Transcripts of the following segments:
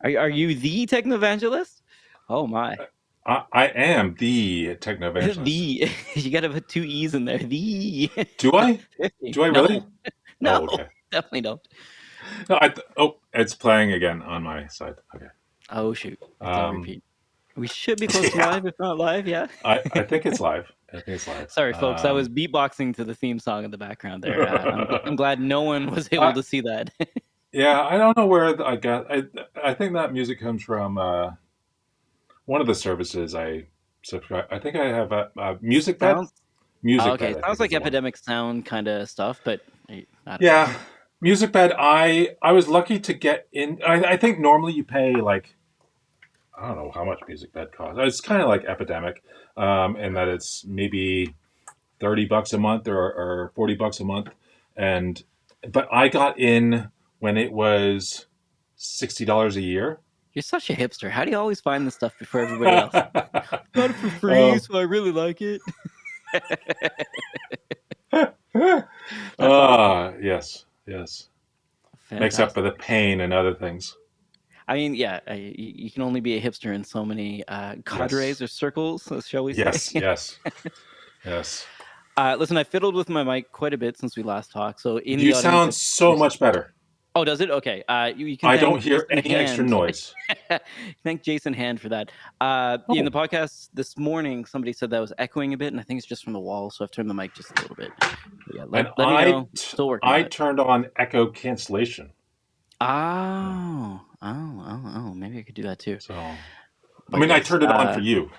Are you the techno evangelist? Oh my. I am the techno evangelist. The you gotta put two E's in there. The Do I? 50. Do I No, really? no, Oh, okay. definitely don't. No, it's playing again on my side. Okay. Oh shoot, it's on Um, repeat. We should be close to yeah, live, if not live. Yeah. I think it's live. I think it's live. Sorry, folks. I was beatboxing to the theme song in the background there. I'm I, glad no one was able to see that. yeah, I don't know where I got. I think that music comes from one of the services I subscribe. I think I have a Music Bed. Sounds Music okay. Bed, I Sounds think is like the one. epidemic sound kind of stuff, but I don't know. Yeah, Music Bed. I was lucky to get in. I think normally you pay like I don't know how much Music Bed costs. It's kind of like Epidemic, in that it's maybe $30 a month or $40 a month, and but I got in when it was $60 a year. You're such a hipster. How do you always find this stuff before everybody else? Got it for free, Oh, so I really like it. That's awesome. yes, yes. Makes up for Fantastic. the pain and other things. I mean, yeah, you can only be a hipster in so many cadres Yes, or circles, shall we say. yes, yes, yes. Listen, I fiddled with my mic quite a bit since we last talked. So in the You audience, sound if so there's much better. oh, does it? Okay. You can I don't thank hear Jason any extra Hand. noise. Thank Jason Hand for that. In the Oh, podcast this morning, somebody said that was echoing a bit, and I think it's just from the wall. So I've turned the mic just a little bit. But yeah, and let me know. Still working I on it. turned on echo cancellation. Yeah. Oh. Maybe I could do that too. So, I But mean, I yes. turned it on for you.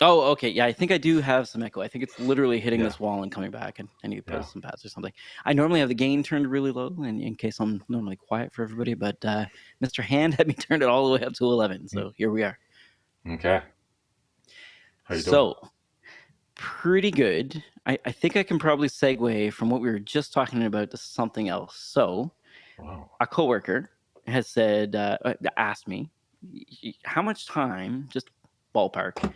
Oh, okay. Yeah, I think I do have some echo. I think it's literally hitting Yeah, this wall and coming back, and I need to yeah. post some pads or something. I normally have the gain turned really low, and in case I'm normally quiet for everybody, but Mr. Hand had me turn it all the way up to 11. So here we are. Okay. How you doing? So pretty good. I think I can probably segue from what we were just talking about to something else. So Wow. a coworker has said, asked me, how much time, just ballpark,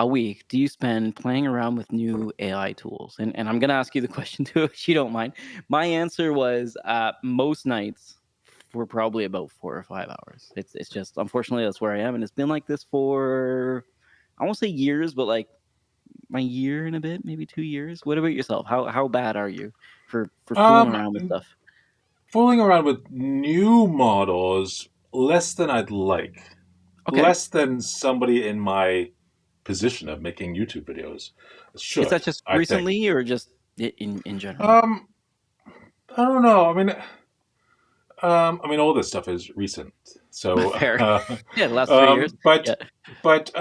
a week do you spend playing around with new AI tools? And I'm going to ask you the question too, if you don't mind. My answer was most nights for probably about 4 or 5 hours. It's just, unfortunately, that's where I am. And it's been like this for, I won't say years, but like my year and a bit, maybe 2 years. What about yourself? How bad are you for fooling Um, around with stuff? fooling around with new models less than I'd like, Okay. less than somebody in my position of making YouTube videos Is that should, just I think. recently or just in general? Um, I don't know. I mean, all this stuff is recent. So, Fair. Yeah, the last 3 years. Yeah. but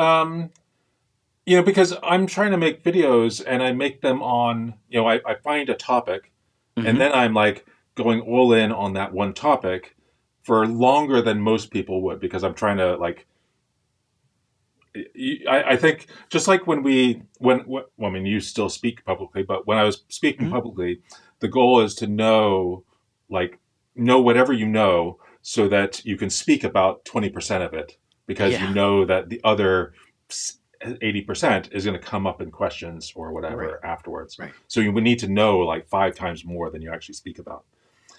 because I'm trying to make videos and I make them on, I find a topic, and Hmm. then I'm like going all in on that one topic for longer than most people would because I'm trying to like. I think just like well, I mean, you still speak publicly, but when I was speaking Hmm. publicly, the goal is to like, know whatever you know so that you can speak about 20% of it because you Yeah. know that the other 80% is going to come up in questions or Right. whatever afterwards. Right. So you would need to know like 5 times more than you actually speak about.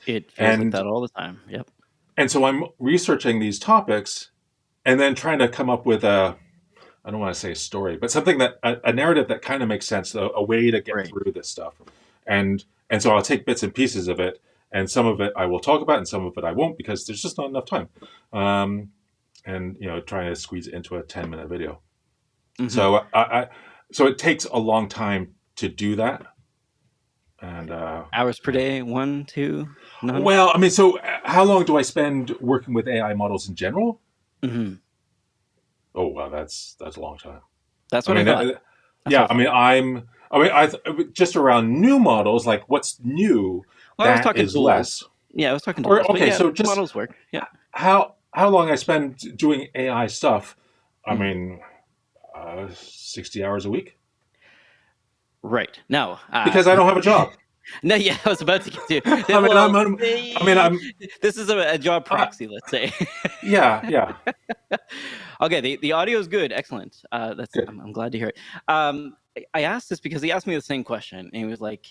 It feels like And that all the time. Yep. and so I'm researching these topics and then trying to come up with I don't want to say a story, but something that a narrative that kind of makes sense, a way to get Right. through this stuff. And so I'll take bits and pieces of it, and some of it I will talk about, and some of it I won't because there's just not enough time. Um, and trying to squeeze it into a 10-minute video. Hmm. So so it takes a long time to do that. And Hours per yeah. day, one, two, none. Well, I mean, so how long do I spend working with AI models in general? Hmm. Oh, wow, that's a long time. That's I what I mean, thought. That's what yeah. I thought. Just around new models, like what's new, Well, I was that talking is tools. less. Yeah, I was talking Or tools, but okay, yeah, so just models work. Yeah. how long I spend doing AI stuff? I Mhm. mean, 60 hours a week Right. Now, because I don't have a job. no, yeah, I was about to get to. I mean, Well, I mean, this is a job uh, proxy, let's say. yeah, yeah, Okay, the audio is good. Excellent. That's good. I'm glad to hear it. I asked this because he asked me the same question, and he was like,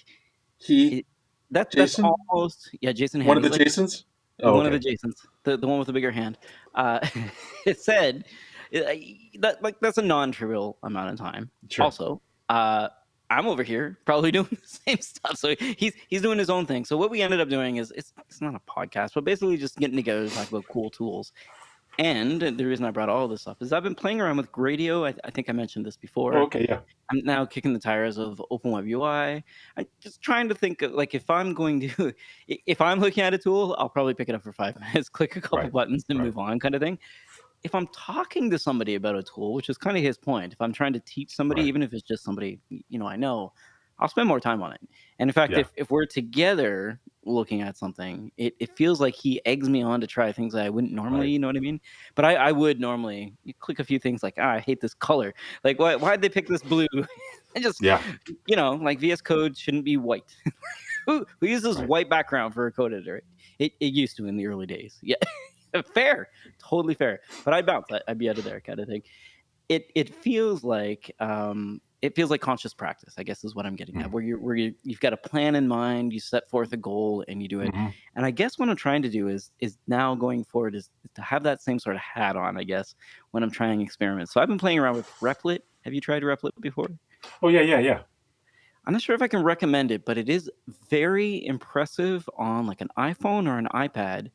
He, it, "That's Jason, almost yeah." Jason one Hand. of the He's like Jasons. Oh, one of the okay. Jasons, the one with the bigger hand. Uh, it said that like that's a non-trivial amount of time. Sure. Also, I'm over here probably doing the same stuff. So he's doing his own thing. So what we ended up doing is it's not a podcast, but basically just getting together to talk about cool tools. And the reason I brought all this up is I've been playing around with Gradio. I think I mentioned this Oh, before. okay. Yeah. I'm now kicking the tires of OpenWeb UI. I'm just trying to think of, like, if I'm going to, if I'm looking at a tool, I'll probably pick it up for 5 minutes, click a couple Right. buttons, and Right. move on, kind of thing. If I'm talking to somebody about a tool, which is kind of his point, if I'm trying to teach somebody, Right. even if it's just somebody I know, I'll spend more time on it. And in fact, Yeah. if we're together looking at something, it feels like he eggs me on to try things that I wouldn't normally, Right. you know what I mean? But I would normally you click a few things like, I hate this color. Like, why'd they pick this blue? I just, Yeah. like VS Code shouldn't be white. Who uses Right. white background for a code editor? It used to in the early days. Yeah. Fair, totally fair. But I'd bounce. I'd be out of there, kind of thing. It feels like conscious practice, I guess, is what I'm getting at. Mhm. You've got a plan in mind, you set forth a goal, and you do it. Mhm. And I guess what I'm trying to do is now going forward is to have that same sort of hat on, I guess, when I'm trying experiments. So I've been playing around with Replit. Have you tried Replit before? Oh, yeah. Yeah. Yeah. I'm not sure if I can recommend it, but it is very impressive on like an iPhone or an iPad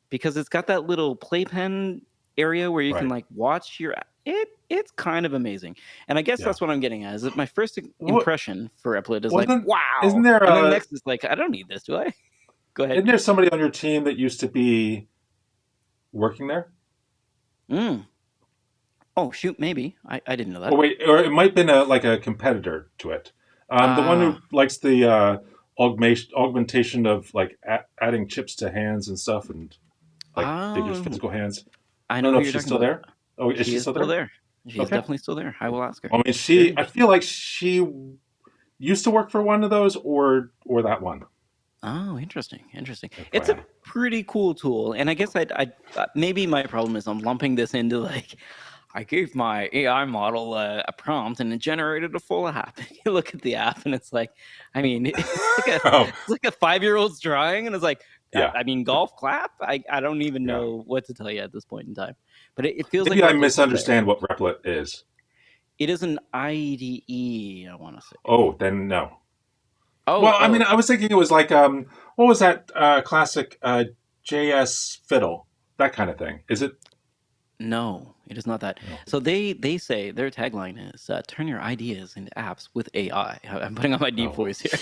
because it's got that little playpen area where you can Right. like watch it's kind of amazing. And I guess Yeah. that's what I'm getting at. Is that my first What impression for Replit is like, wasn't? Isn't wow. there And then a? next is like, I don't need this, do I? Go ahead. Isn't there somebody on your team that used to be working there? Mm. Oh shoot, maybe. I didn't know Oh, that. wait, or it might have been like a competitor to it. The one who Ah. likes the augmentation of like adding chips to hands and stuff, and like bigger Oh, physical hands. I I don't know know who if you're she's talking still about. there. Oh, is She she is still still there? there. She is Okay. definitely still there. I will ask her. I mean, Very I feel like she used to work for one of those, or that one. Oh, interesting, interesting. It's a FYI. pretty cool tool, and I guess I maybe my problem is I'm lumping this into like I gave my AI model a prompt and it generated a full app. You look at the app and it's like, I mean, Oh, it's like a 5-year-old's drawing, and it's like, yeah, I mean, golf clap. I don't even yeah. know what to tell you at this point in time, but it feels like Maybe I Replit is there. misunderstand what Replit is. It is an IDE, I want to say. Oh, then no. Oh, Well, I mean, oh, I was thinking it was like what was that classic JS Fiddle, that kind of thing. Is it? no, it is not that. No. So they say their tagline is turn your ideas into apps with AI. I'm putting on my deep Oh. voice here.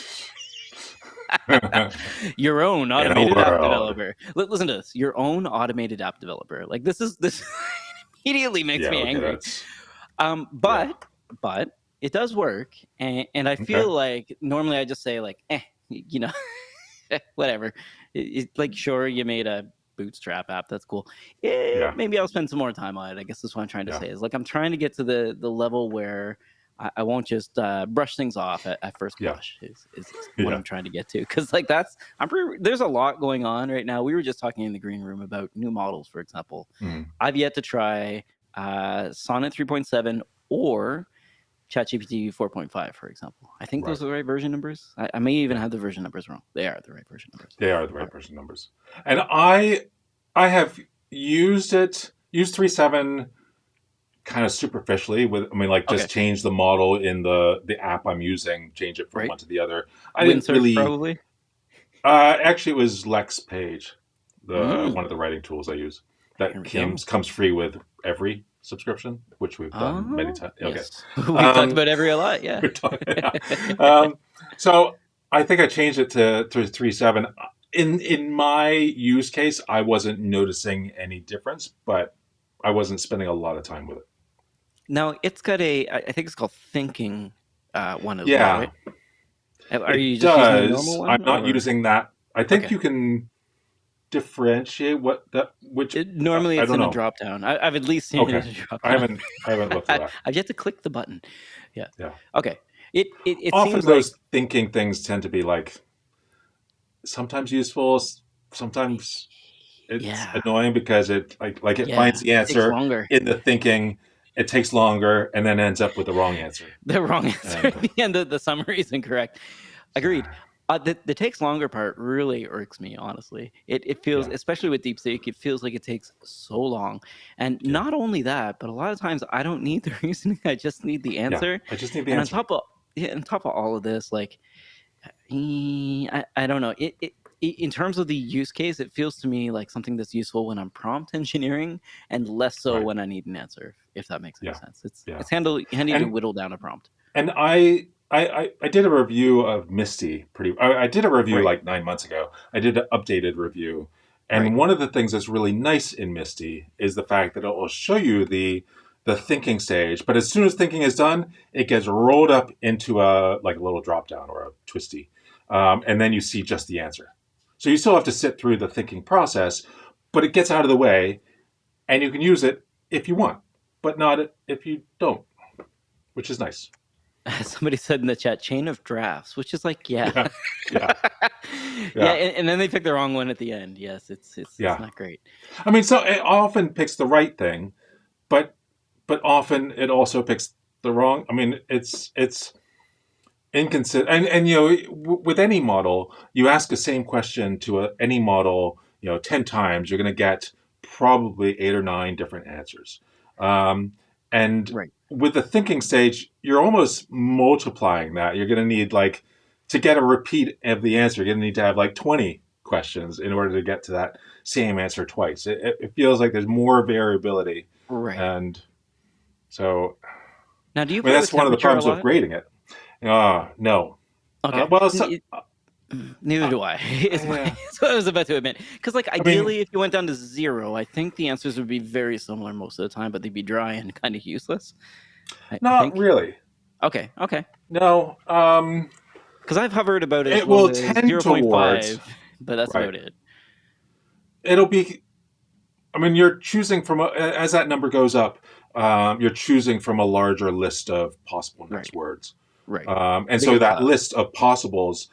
Your own In a automated app world. developer. Listen to this. Your own automated app developer. Like this immediately makes Yeah. me Okay. angry. That's Um, yeah. but it does work, and I Okay. feel like normally I just say like, whatever. Like, sure, you made a Bootstrap app. That's cool. Yeah. Maybe I'll spend some more time on it. I guess that's what I'm trying to Yeah. say. Is like I'm trying to get to the level where I won't just brush things off at first Yeah. blush. Is what Yeah. I'm trying to get to. Because like there's a lot going on right now. We were just talking in the green room about new models, for example. Mm. I've yet to try Sonnet 3.7 or ChatGPT 4.5, for example. I think those Right. are the right version numbers. I may even Yeah. have the version numbers wrong. They are the right version numbers. They are the All right right. person numbers. And I have used 3.7 kind of superficially like Okay. just change the model in the app I'm using, change it from Right. one to the other. I didn't Windsurf, really. probably. Actually, it was Lex Page, Mm. one of the writing tools I use Here that we go. comes free with every subscription, which we've done many times. Okay. Yes. We've talked Um, about every a lot, yeah. So I think I changed it to 3.7. In my use case, I wasn't noticing any difference, but I wasn't spending a lot of time with it. Now, it's got I think it's called Thinking one as well, Yeah, right? Are you it just using the normal does. one? I'm not Or? using that. I think Okay. you can differentiate which. Normally, I it's don't in a know. drop down. I've at least seen it Okay. in a drop I down. haven't looked at that. I've yet to click the button. Yeah. Yeah. Okay. It Often seems like those thinking things tend to be like sometimes useful, sometimes it's yeah, annoying because it like it finds the it takes answer longer. in the thinking. It takes longer and then ends up with the wrong answer. The wrong answer And at the end of the summary is incorrect. Agreed. The takes longer part really irks me, honestly. It feels, Yeah, especially with DeepSeek, it feels like it takes so long. And yeah, not only that, but a lot of times I don't need the reasoning, I just need the yeah. answer. I just need the And on answer. top of yeah, on top of all of this, like I don't know. In terms of the use case, it feels to me like something that's useful when I'm prompt engineering and less so Right. when I need an answer, if that makes any Yeah, sense. yeah. It's handy to And whittle down a prompt. I did a review of Misty I did a review Right, like 9 months ago. I did an updated review. right, And one of the things that's really nice in Misty is the fact that it will show you the thinking stage, but as soon as thinking is done, it gets rolled up into a like a little drop down or a twisty. And then you see just the answer. So you still have to sit through the thinking process, but it gets out of the way and you can use it if you want, but not if you don't, which is nice. Somebody said in the chat, chain of drafts, which is like, yeah. Yeah, yeah, Yeah, yeah, and then they pick the wrong one at the end. Yes, it's yeah. not great. I mean, so it often picks the right thing, but often it also picks the wrong. I mean, it's inconsistent. And with any model, you ask the same question to any model, 10 times, you're going to get probably 8 or 9 different answers. Um, and Right. with the thinking stage, you're almost multiplying that. You're going to need like to get a repeat of the answer. You're going to need to have like 20 questions in order to get to that same answer twice. It feels like there's more variability, Right. and so Now, do you I mean play with that's one of the temperature a problems with lot? grading it. No. Okay. Well, so, Neither uh, do I. Is my yeah. is what I was about to admit. Because like I mean, ideally, if you went down to zero, I think the answers would be very similar most of the time, but they'd be dry and kind of useless. I not think. really. Okay. Okay. No. Because I've hovered about as It low will as tend zero point towards 0.5, but that's right. about it. It'll be. I mean, you're choosing from as that number goes up. You're choosing from a larger list of possible next Right. words, Right. and so Bigger that cut. list of possibles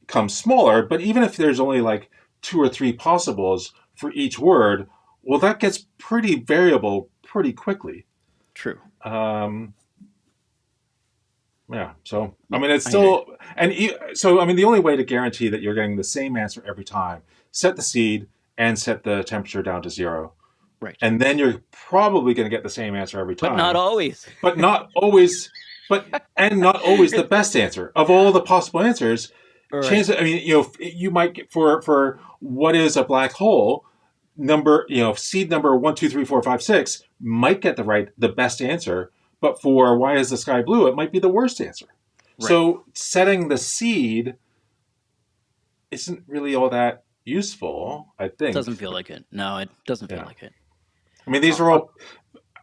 comes smaller. But even if there's only like 2 or 3 possibles for each word, well, that gets pretty variable pretty quickly. True. Um, Yeah. So, I Yeah, mean, it's I hear you. still, so, I mean, the only way to guarantee that you're getting the same answer every time, set the seed and set the temperature down to 0. Right. And then you're probably going to get the same answer every But not time, always. but not always, and not always the best answer of all the possible answers. Right. Chances, I mean, you might get for what is a black hole number, seed number 1, 2, 3, 4, 5, 6 might get the best answer, but for why is the sky blue, it might be the worst answer. Right. So setting the seed isn't really all that useful, I think. Doesn't feel like it. No, it doesn't feel Yeah. like it. I mean, these are Uh, all,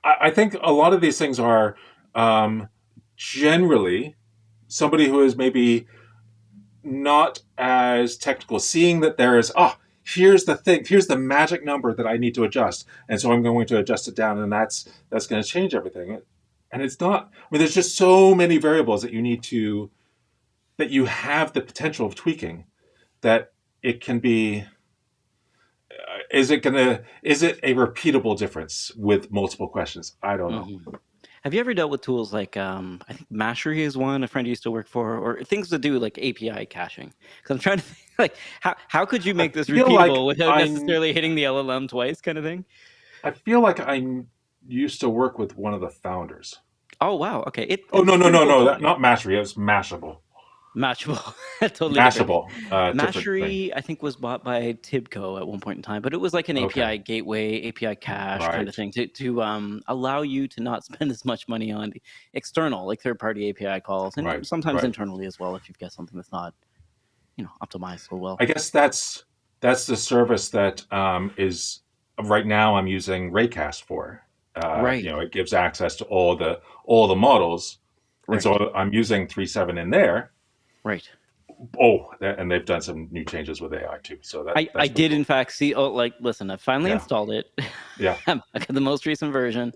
I think a lot of these things are um, generally somebody who is maybe not as technical, seeing that there is, here's the thing, here's the magic number that I need to adjust. And so I'm going to adjust it down, and that's going to change everything. And it's not, I mean, there's just so many variables that that you have the potential of tweaking that it can be is it a repeatable difference with multiple questions? I don't know. mhm. Have you ever dealt with tools like I think Mashery is one a friend used to work for, or things to do like API caching? Because I'm trying to think like how could you I make this feel like repeatable without necessarily hitting the LLM twice, kind of thing? I used to work with one of the founders. Oh wow, okay. Oh, It's no, a no, pretty no, cool no, that company. not Mastery. It was Mashable. Mashable, totally different. Mashable, different thing. Mashery, I think, was bought by Tibco at one point in time, but it was like an Okay, API gateway, API cache kind of right, thing to allow you to not spend as much money on the external, like third-party API calls, and right, sometimes right. internally as well if you've got something that's not, optimized so well. I guess that's the service that is right now. I'm using Raycast for. Right, It gives access to all the models, and right, so I'm using 3.7 in there. right. And they've done some new changes with AI too, so I that's pretty did in cool. fact see. Oh, like listen, I finally Yeah, installed it. yeah, I got the most recent version.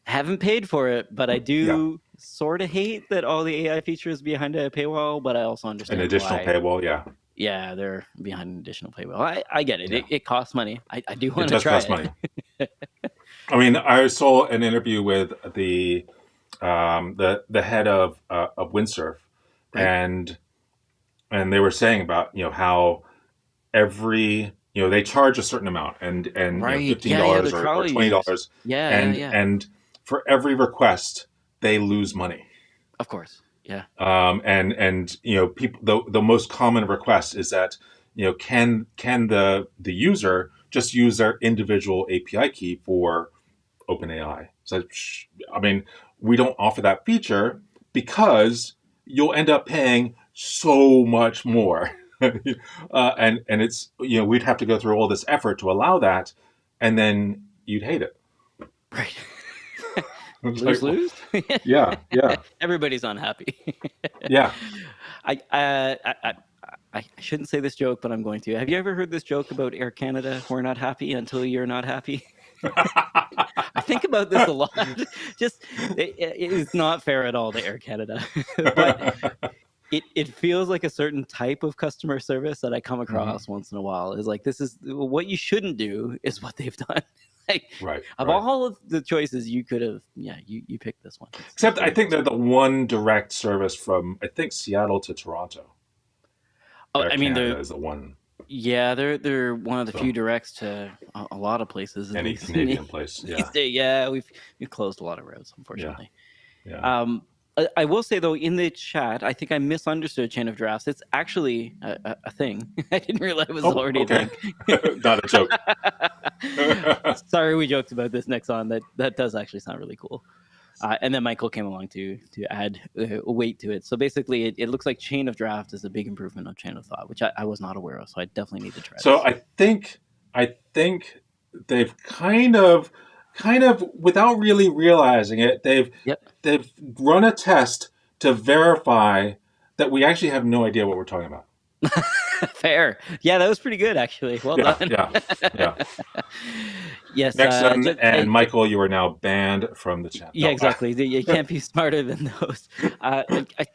Haven't paid for it, but I yeah. do sort of hate that all the AI features behind a paywall. But I also An understand additional why. paywall. Yeah, Yeah, they're behind an additional paywall. I get it. yeah. It costs money. I do It want to does try cost it. money. I mean, I saw an interview with the head of Windsurf, Right. and and they were saying about how every they charge a certain amount, and Right. fifteen Yeah, yeah, dollars the or trial twenty users. dollars, Yeah, yeah, and yeah. for every request they lose money. Of course. Yeah. And people, the most common request is that can the user just use their individual API key for OpenAI. So I mean, we don't offer that feature because you'll end up paying so much more. And it's we'd have to go through all this effort to allow that, and then you'd hate it. Right. It's Lose like, well, lose. yeah, yeah, Everybody's unhappy. yeah. I, uh, I I I shouldn't say this joke, but I'm going to. Have you ever heard this joke about Air Canada? We're not happy until you're not happy. I think about this a lot. Just it's not fair at all to Air Canada, but it feels like a certain type of customer service that I come Mhm. across once in a while. Is like this is what you shouldn't do is what they've done. Like Right, of right. all of the choices you could have, yeah, you picked this one. It's Except I very think they're the frustrating. one direct service from, I think, Seattle to Toronto. Oh, Air I mean, Canada is the one. yeah, they're one of the few So directs to a lot of places, at any least in Canadian place, these yeah, days. Yeah, we've closed a lot of roads, yeah, unfortunately. yeah. Um, I will say though, in the chat, I think I misunderstood chain of drafts. It's actually a thing. I didn't realize it was Oh, already a okay. thing. Not a joke. Sorry, we joked about this Nexon. That does actually sound really cool. And then Michael came along to add weight to it. So basically, it looks like chain of draft is a big improvement of chain of thought, which I was not aware of. So I definitely need to try So this. I think they've kind of without really realizing it, Yep. they've run a test to verify that we actually have no idea what we're talking about. Fair. Yeah, that was pretty good actually. Well Yeah, done. yeah, yeah. Yes. Nexon and Michael, you are now banned from the chat. Yeah, No. exactly. You can't be smarter than those. I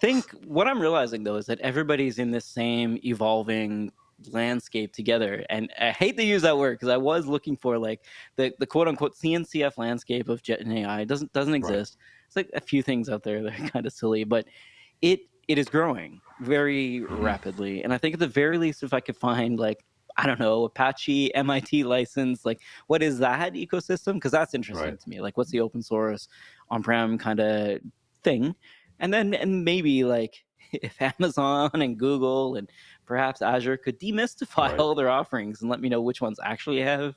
think what I'm realizing though is that everybody's in this same evolving landscape together, and I hate to use that word because I was looking for like the quote unquote CNCF landscape of Jet and AI. It doesn't Right. exist. It's like a few things out there that are kind of silly, but it is growing very Hmm. rapidly, and I think at the very least, if I could find like I don't know Apache MIT license, like what is that ecosystem? Because that's interesting Right. to me. Like what's the open source on-prem kind of thing, and maybe like if Amazon and Google and perhaps Azure could demystify Right. all their offerings and let me know which ones actually have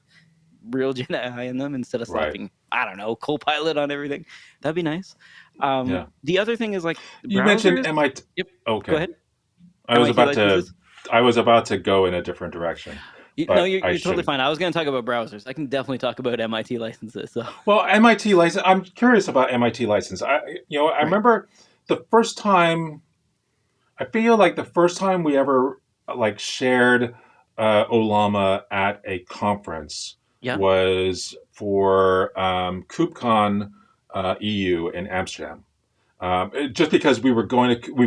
real Gen AI in them instead of Right. slapping, I don't know, Copilot on everything. That'd be nice. Yeah. The other thing is like You mentioned browsers. MIT. Yep. Go Okay. ahead. I was MIT about to licenses. I was about to go in a different direction, No, but I you're totally shouldn't. fine. I was going to talk about browsers. I can definitely talk about MIT licenses. So Well, MIT license. I'm curious about MIT license. I right. remember the first time. I feel like the first time we ever like shared Olama at a conference Yeah. was for KubeCon EU in Amsterdam. Just because we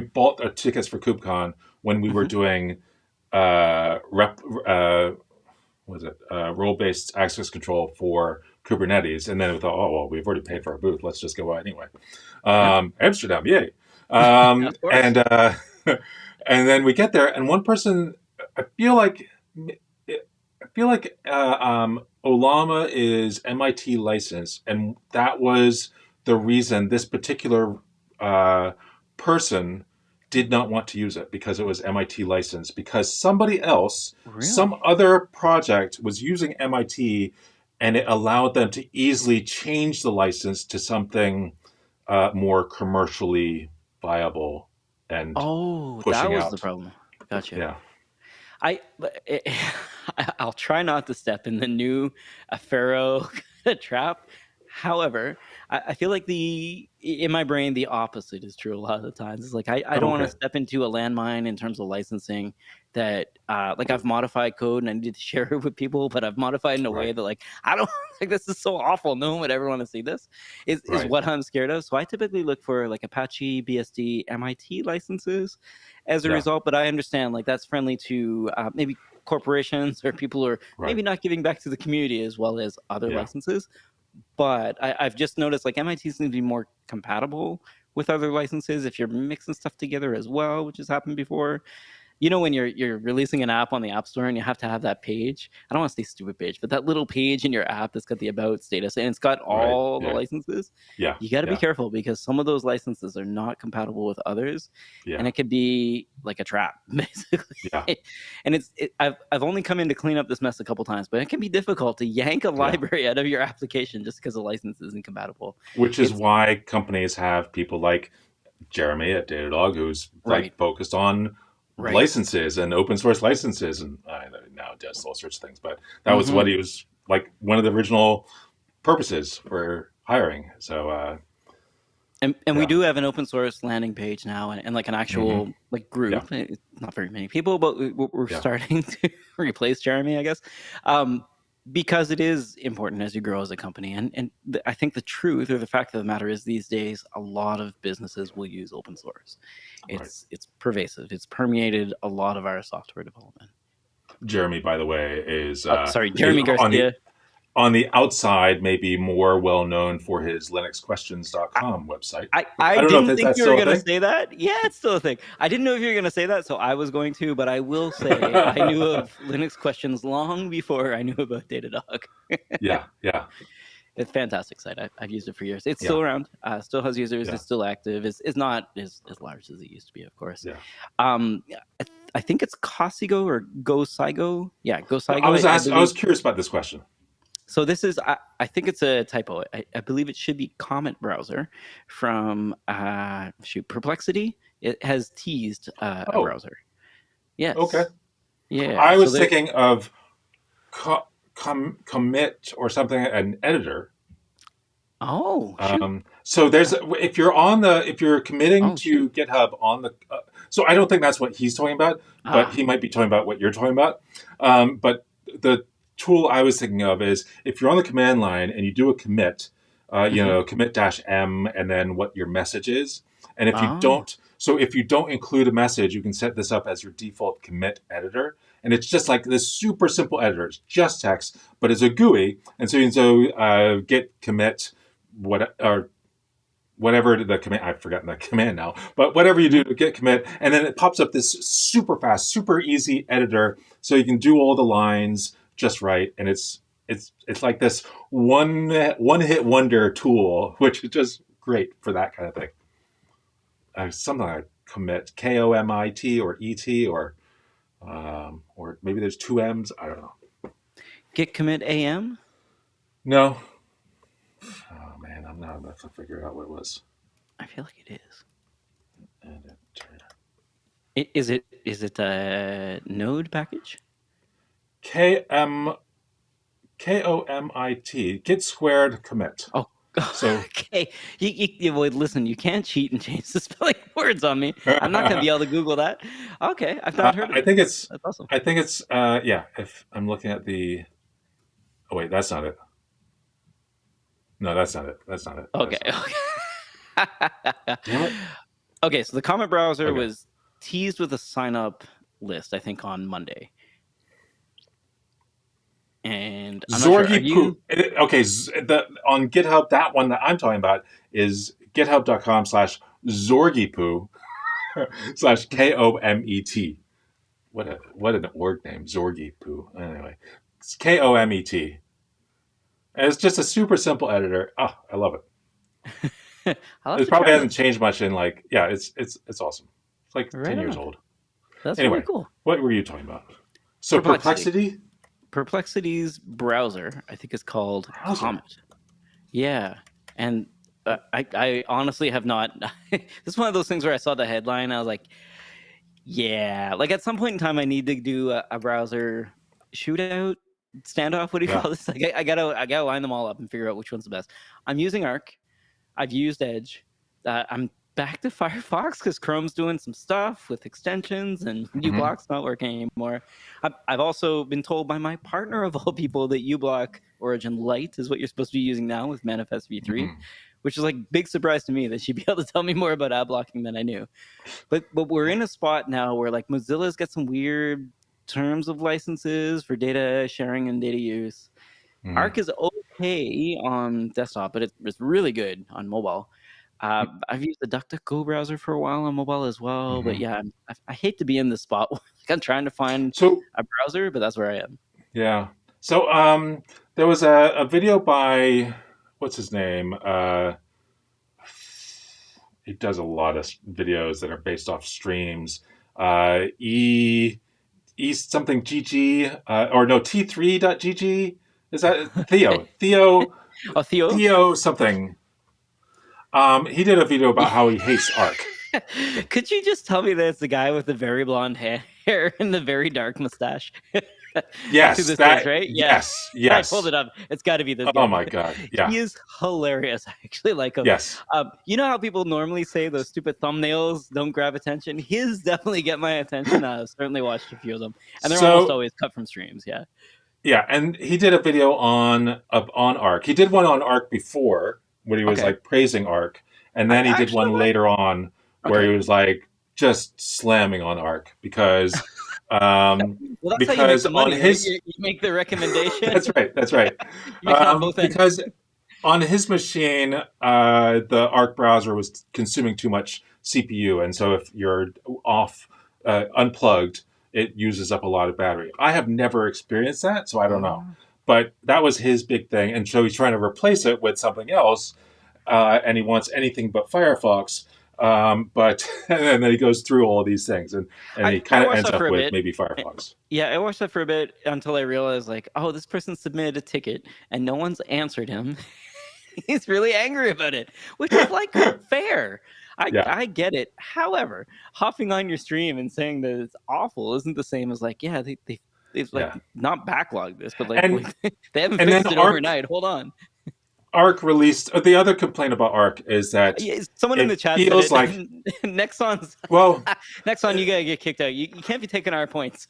bought tickets for KubeCon when we were Hmm. doing rep. Was it role based access control for Kubernetes, and then we thought, oh well, we've already paid for our booth. Let's just go anyway. Yep. Amsterdam, yay! Of course. And and then we get there, and one person, I feel like, Olama is MIT licensed, and that was the reason this particular uh, person did not want to use it because it was MIT licensed. Because somebody else, some Really? other project was using MIT, and it allowed them to easily change the license to something more commercially viable and Oh, that pushing was the out. problem. Gotcha. Yeah. I'll try not to step in the new Pharaoh trap. However, I feel like in my brain the opposite is true a lot of the times. It's like I don't want to Okay. step into a landmine in terms of licensing that like I've modified code and I need to share it with people, but I've modified in a way Right. that like I don't like this is so awful. No one would ever want to see this. Is Right. what I'm scared of. So I typically look for like Apache, BSD, MIT licenses as a Yeah. result, but I understand like that's friendly to maybe corporations or people who are Right. maybe not giving back to the community as well as other Yeah. licenses. But I've just noticed like MIT seems to be more compatible with other licenses if you're mixing stuff together as well, which has happened before. when you're releasing an app on the App Store and you have to have that page. I don't want to say stupid page, but that little page in your app that's got the about status and it's got Right. all the Yeah. licenses. Yeah. You got to be Yeah. careful because some of those licenses are not compatible with others, and Yeah. it could be like a trap, basically. Yeah. And I've only come in to clean up this mess a couple times, but it can be difficult to yank a Yeah. library out of your application just because the license isn't compatible. Which is It's why companies have people like Jeremy at Datadog, who's like right, focused on right. licenses and open source licenses, and now does all sorts of things. But that was what Hmm. he was like one of the original purposes for hiring. So And we yeah. do have an open source landing page now, and like an Hmm. actual like Yeah. group. It's not very many people, but we're Yeah. starting to replace Jeremy, I guess, because it is important as you grow as a company. And I think the truth or the fact of the matter is, these days a lot of businesses will use open source. Right. It's pervasive. It's permeated a lot of our software development. Jeremy, by the way, Sorry, is Jeremy Garcia. on the outside maybe more well known for his linuxquestions.com website. I I don't know didn't if think that's you were still a gonna thing. say that. Yeah, it's still a thing. I didn't know if you were gonna say that, so I was going to, but I will say I knew of Linux questions long before I knew about Datadog. Yeah. Yeah. It's a fantastic site. I've used it for years. It's Yeah. still around. Still has users. Yeah. It's still active. It's not as large as it used to be, of course. Yeah. I think it's Cosigo or GoSigo. Yeah, GoSigo. I I believe. was curious about this question. So this is, I think it's a typo. I believe it should be Comet Browser from Perplexity. It has teased a Oh, browser. Yes. okay. Yeah. I So was thinking of commit or something, an editor. oh shoot. So there's if you're committing Oh shoot. to GitHub on the so I don't think that's what he's talking about, but Ah. he might be talking about what you're talking about. But the tool I was thinking of is if you're on the command line and you do a commit, Mhm. commit -m and then what your message is, and if you Oh. don't, so if you don't include a message, you can set this up as your default commit editor, and it's just like this super simple editor. It's just text, but it's a GUI, and so you can git commit what or whatever the command, I've forgotten the command now, but whatever you do to git commit, and then it pops up this super fast, super easy editor, so you can do all the lines just right, and it's like this one hit wonder tool, which is just great for that kind of thing. Something like commit KOMIT or ET or maybe there's two M's. I don't know. Git commit AM. No. Oh man, I'm not enough to figure out what it was. I feel like it is. Editor. Is it a Node package? KOMIT, git squared commit. Oh. So Okay. Wait, listen, you can't cheat and change the spelling words on me. I'm not gonna be able to Google that. Okay, I've not heard of I it. think it's That's awesome. yeah. If I'm looking at the, oh wait, that's not it. No, that's not it. That's not it. Okay. Damn it. Okay, so the Comet browser Okay. was teased with a sign up list, I think, on Monday. And I'm not sure, Zorgy Poo. Okay, on GitHub, that one that I'm talking about is github.com/ZorgyPoo /KOMET. What an org name, Zorgy Poo. Anyway, it's KOMET. And it's just a super simple editor. Oh, I love it. I'll have It to probably try hasn't this. changed much in like, yeah, it's awesome. It's like Right 10 years on. old. That's Anyway, really cool. what were you talking about? So Perplexity? Perplexity's browser, I think, is called Browser? Comet. Yeah, and I honestly have not. This is one of those things where I saw the headline, I was like, yeah, like at some point in time, I need to do a browser shootout, standoff. What do you Yeah. call this? Like, I gotta line them all up and figure out which one's the best. I'm using Arc. I've used Edge. I'm back to Firefox because Chrome's doing some stuff with extensions and uBlock's not working anymore. I've also been told by my partner of all people that uBlock Origin Lite is what you're supposed to be using now with Manifest v3, which is like big surprise to me that she'd be able to tell me more about ad blocking than I knew. But we're in a spot now where like Mozilla's got some weird terms of licenses for data sharing and data use. Arc is okay on desktop, but it's really good on mobile. I've used the DuckDuckGo browser for a while on mobile as well, but Hmm. yeah, I hate to be in the spot where, like, I'm trying to find So a browser, but that's where I am. yeah. So there was a video by what's his name? He does a lot of videos that are based off streams. E E something GG or no T3.gg. Is that Oh, Theo? Theo something? He did a video about how he hates Arc. Could you just tell me that it's the guy with the very blonde hair and the very dark mustache? That's who Yes, this is, right? Yeah. I pulled yes. it up. It's got to be this Oh guy. my god, yeah, He is hilarious. I actually like him. yes, You know how people normally say those stupid thumbnails don't grab attention? His definitely get my attention. I've certainly watched a few of them, and they're almost so always cut from streams. Yeah. yeah, and he did a video on Arc. He did one on Arc before when he was Okay. like praising Arc, and I then he did actually one like. later on where he Okay. was like just slamming on Arc um, Well, that's how you make because the on money, right? his You make the recommendation. that's right You make it on both ends. because on his machine the Arc browser was consuming too much CPU, and so if you're off unplugged, it uses up a lot of battery. I have never experienced that, so I don't know. Oh. But that was his big thing, and so he's trying to replace it with something else, and he wants anything but Firefox. But and then he goes through all of these things, and he I kind of watched ends that for up a with bit. maybe Eh, Firefox. Yeah, I watched that for a bit until I realized, like, oh, this person submitted a ticket and no one's answered him. He's really angry about it, which is like fair. Yeah, I get it. However, hopping on your stream and saying that it's awful isn't the same as like, yeah, they've like yeah, not backlogged this, but like and they haven't and then fixed it Arc overnight. Hold on. Arc released. The other complaint about Arc is that Yeah, someone in the it chat said feels it. like Nexon's well, Nexon, you gotta get kicked out. You can't be taking our points.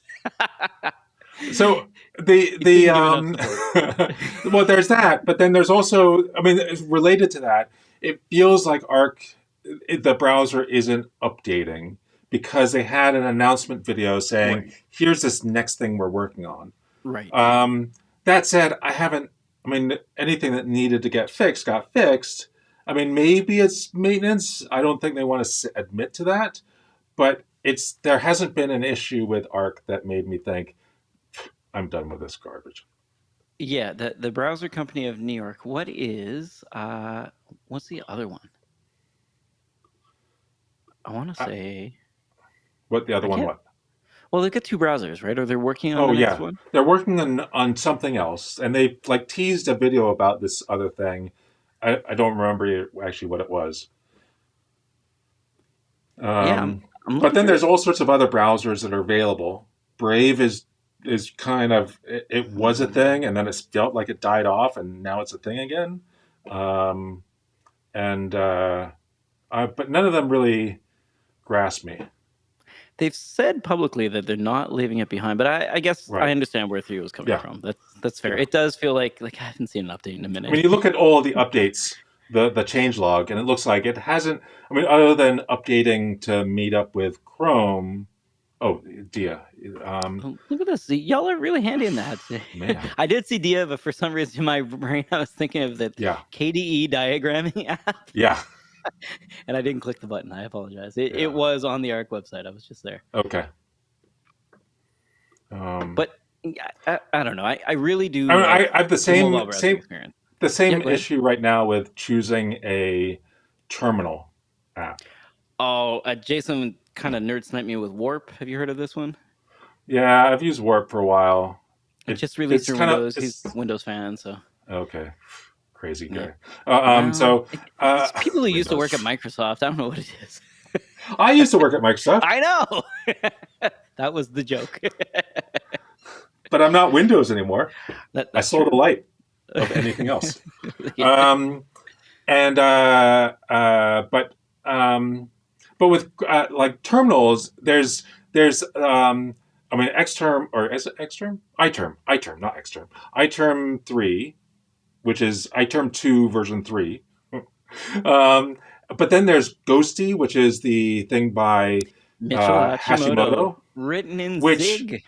so You didn't give enough the support. well, there's that, but then there's also, I mean, related to that, it feels like the browser isn't updating because they had an announcement video saying, Right. "Here's this next thing we're working on." Right. That said, I haven't. I mean, anything that needed to get fixed got fixed. I mean, maybe it's maintenance. I don't think they want to admit to that, but there hasn't been an issue with Arc that made me think I'm done with this garbage. Yeah, the browser company of New York. What's the other one? I want to Uh, say what the other I one? can't. What? Well, they got two browsers, right? Or they're working on Oh the next yeah, one. they're working on something else, and they like teased a video about this other thing. I don't remember actually what it was. Yeah, Um, I'm but looking then for there's it. all sorts of other browsers that are available. Brave is kind of it was a thing, and then it felt like it died off, and now it's a thing again. Um, and but none of them really grasp me. They've said publicly that they're not leaving it behind, but I guess I Right? understand where Theo was coming Yeah, from. That's fair. yeah. It does feel like I haven't seen an update in a I minute. mean, you look at all the updates, the change log, and it looks like it hasn't. I mean, other than updating to meet up with Chrome. Oh, Dia. Oh, look at this. Y'all are really handy in that. Man, I did see Dia, but for some reason in my brain I was thinking of the yeah, KDE diagramming app, yeah, and I didn't click the button. I apologize. It yeah. was on the ARC website. I was just there. Okay. Um, But yeah, I don't know. I really do I, mean, like I have the the mobile same browsing same experience. the Yeah, same go ahead. issue right now with choosing a terminal app. Oh, Jason kind of nerd sniped me with Warp. Have you heard of this one? Yeah, I've used Warp for a while. It just released It's for kind of Windows. He's it's a Windows fan, so okay. Crazy yeah. guy. Well, So it's people who used to work at Windows. Microsoft. I don't know what it is. I used to work at Microsoft, I know. That was the joke. but I'm not Windows anymore. I That's saw the true. light of anything else. Yeah. And but with like terminals, there's I mean Xterm, or is it Xterm? iTerm, not Xterm. iTerm 3, which is iTerm 2 version 3. um, but then there's Ghosty, which is the thing by Mitchell Hashimoto, Hashimoto, written in which Zig.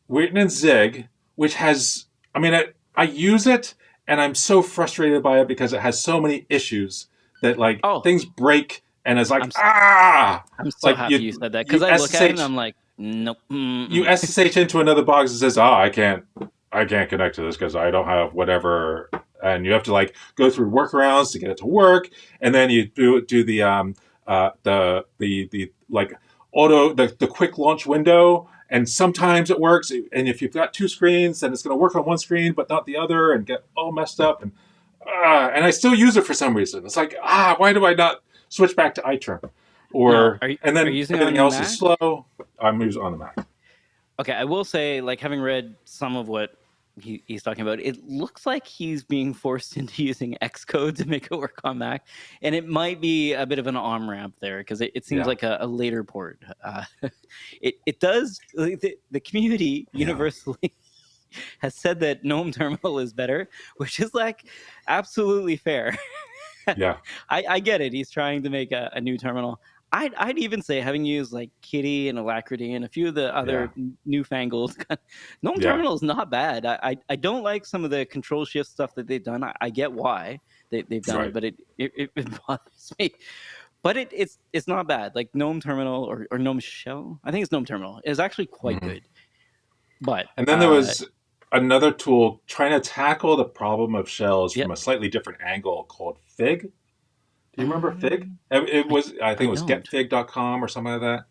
written in Zig, which has, I mean, I use it and I'm so frustrated by it because it has so many issues that like Oh, things break and it's like I'm I'm so like happy you said that because you I look at it and SSH I'm like, nope. you Mm-mm. SSH into another box and says, I can't connect to this because I don't have whatever, and you have to like go through workarounds to get it to work, and then you do the like the quick launch window, and sometimes it works, and if you've got two screens, then it's going to work on one screen but not the other, and get all messed up, and I still use it for some reason. It's like why do I not switch back to iTerm, Now, or and are you then using it everything on else is Mac? slow. I'm using on the Mac. Okay, I will say, like, having read some of what he's talking about, it looks like he's being forced into using Xcode to make it work on Mac, and it might be a bit of an on ramp there because it seems Yeah. like a later port. It does like, the community Yeah. universally has said that GNOME Terminal is better, which is like absolutely fair. Yeah. I get it. He's trying to make a new terminal. I'd even say, having used like Kitty and Alacrity and a few of the Yeah. other newfangled GNOME Yeah. terminal is not bad. I don't like some of the control shift stuff that they've done. I get why they've done it, Right. but it bothers me. But it's not bad. Like GNOME terminal or GNOME shell, I think it's GNOME terminal, is actually quite Mhm. good. But And then there was another tool trying to tackle the problem of shells yeah, from a slightly different angle called Fig. Do you remember Fig? um, It I was, I I think it was don't. getfig.com or something like that.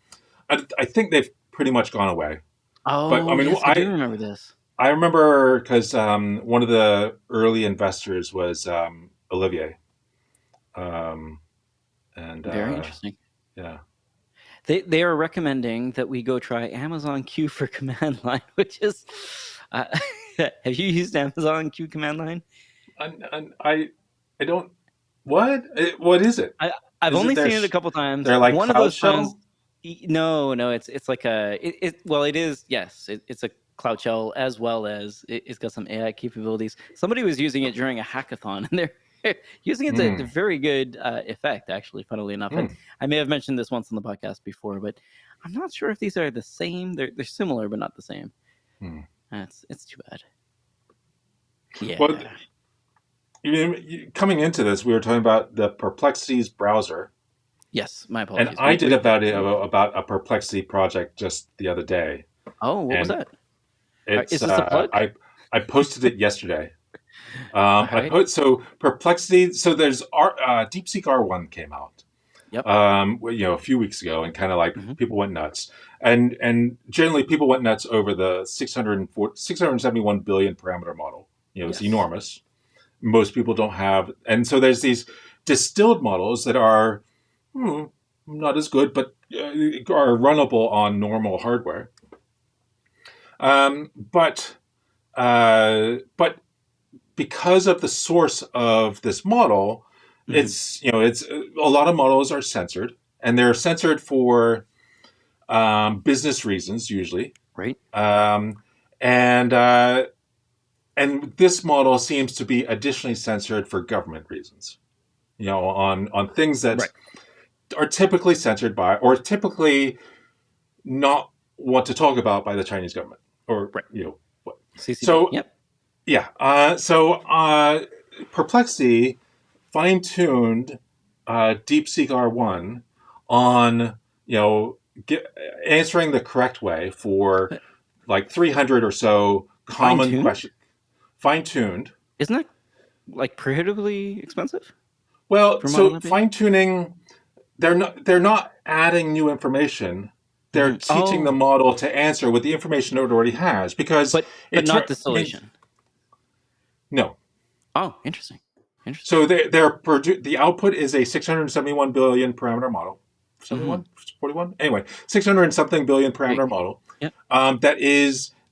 I think they've pretty much gone away. But I Oh mean, yes, I do remember this. I remember because one of the early investors was Olivier. Um, and Very interesting. yeah. They are recommending that we go try Amazon Q for command line, which is. Uh, have you used Amazon Q command line? And I don't, what is it? I've Is it only seen it a couple times. their like One of cloud those times, shell? no, it's like well, it is, yes, it's a cloud shell, as well as it's got some AI capabilities. Somebody was using it during a hackathon, and they're using it to Mm, very good effect, actually, funnily enough. And mm, I may have mentioned this once on the podcast before, but I'm not sure if these are the same. They're similar, but not the same. mm. It's too bad. Well, Yeah. coming into this, we were talking about the Perplexity's browser, Yes, my and apologies. I did We about a Perplexity project just the other day, oh, what was and that? it's Is this a plug? I posted it yesterday. All I right. put so Perplexity. So there's DeepSeek R1 came out, Yep. a few weeks ago, and kind of like Hmm. people went nuts, and generally people went nuts over the 671 billion parameter model. It's Yes. enormous. Most people don't have, and so there's these distilled models that are hmm, not as good, but are runnable on normal hardware. But because of the source of this model, Hmm. it's a lot of models are censored, and they're censored for business reasons usually, Right. um, and uh, and this model seems to be additionally censored for government reasons. On things that Right. are typically censored by, or typically not want to talk about by the Chinese government, or Right. what. CCP. So Yep. yeah, Perplexity fine tuned DeepSeek R1 on get, answering the correct way for like 300 or so Fine common tuned. questions. Fine tuned. Isn't that like prohibitively expensive Well, for model so updating? fine tuning, they're not adding new information. They're Hmm. teaching the Oh, model to answer with the information it already has, because but not I mean, distillation. no. Oh, interesting. Interesting. So the output is a 671 billion parameter model. Hmm. 71, 41? Anyway, 600 and something billion parameter Big. model, Yep.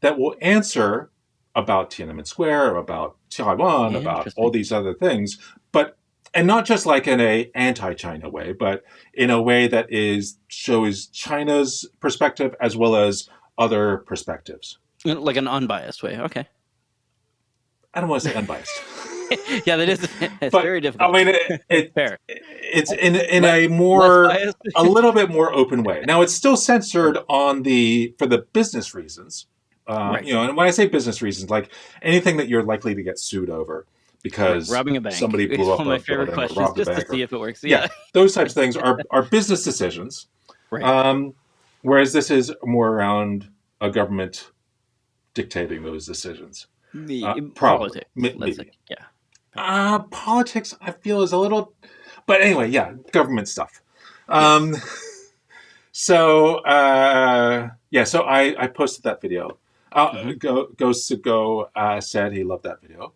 that will answer about Tiananmen Square, about Taiwan, about all Interesting. these other things, but and not just like in a anti-China way, but in a way that shows China's perspective as well as other perspectives. Like an unbiased way. Okay. I don't want to say unbiased. Yeah, that is. It's But very I difficult. mean, Fair. it's in Less a less more biased. a little bit more open way. Now it's still Right. censored on for the business reasons, Right. and when I say business reasons, like anything that you're likely to get sued over, because Robbing a bank. somebody It's blew up one of my a favorite building or questions, robbed a just to bank, see or if it works. yeah, Yeah. those types of things are business decisions. Right. Whereas this is more around a government dictating those decisions. Probably, Politics, let's say. maybe. Yeah. Politics, I feel, is a little, but anyway, yeah, government stuff. Yes. Um, so yeah, so I posted that video. Hmm. Goes to go said he loved that video.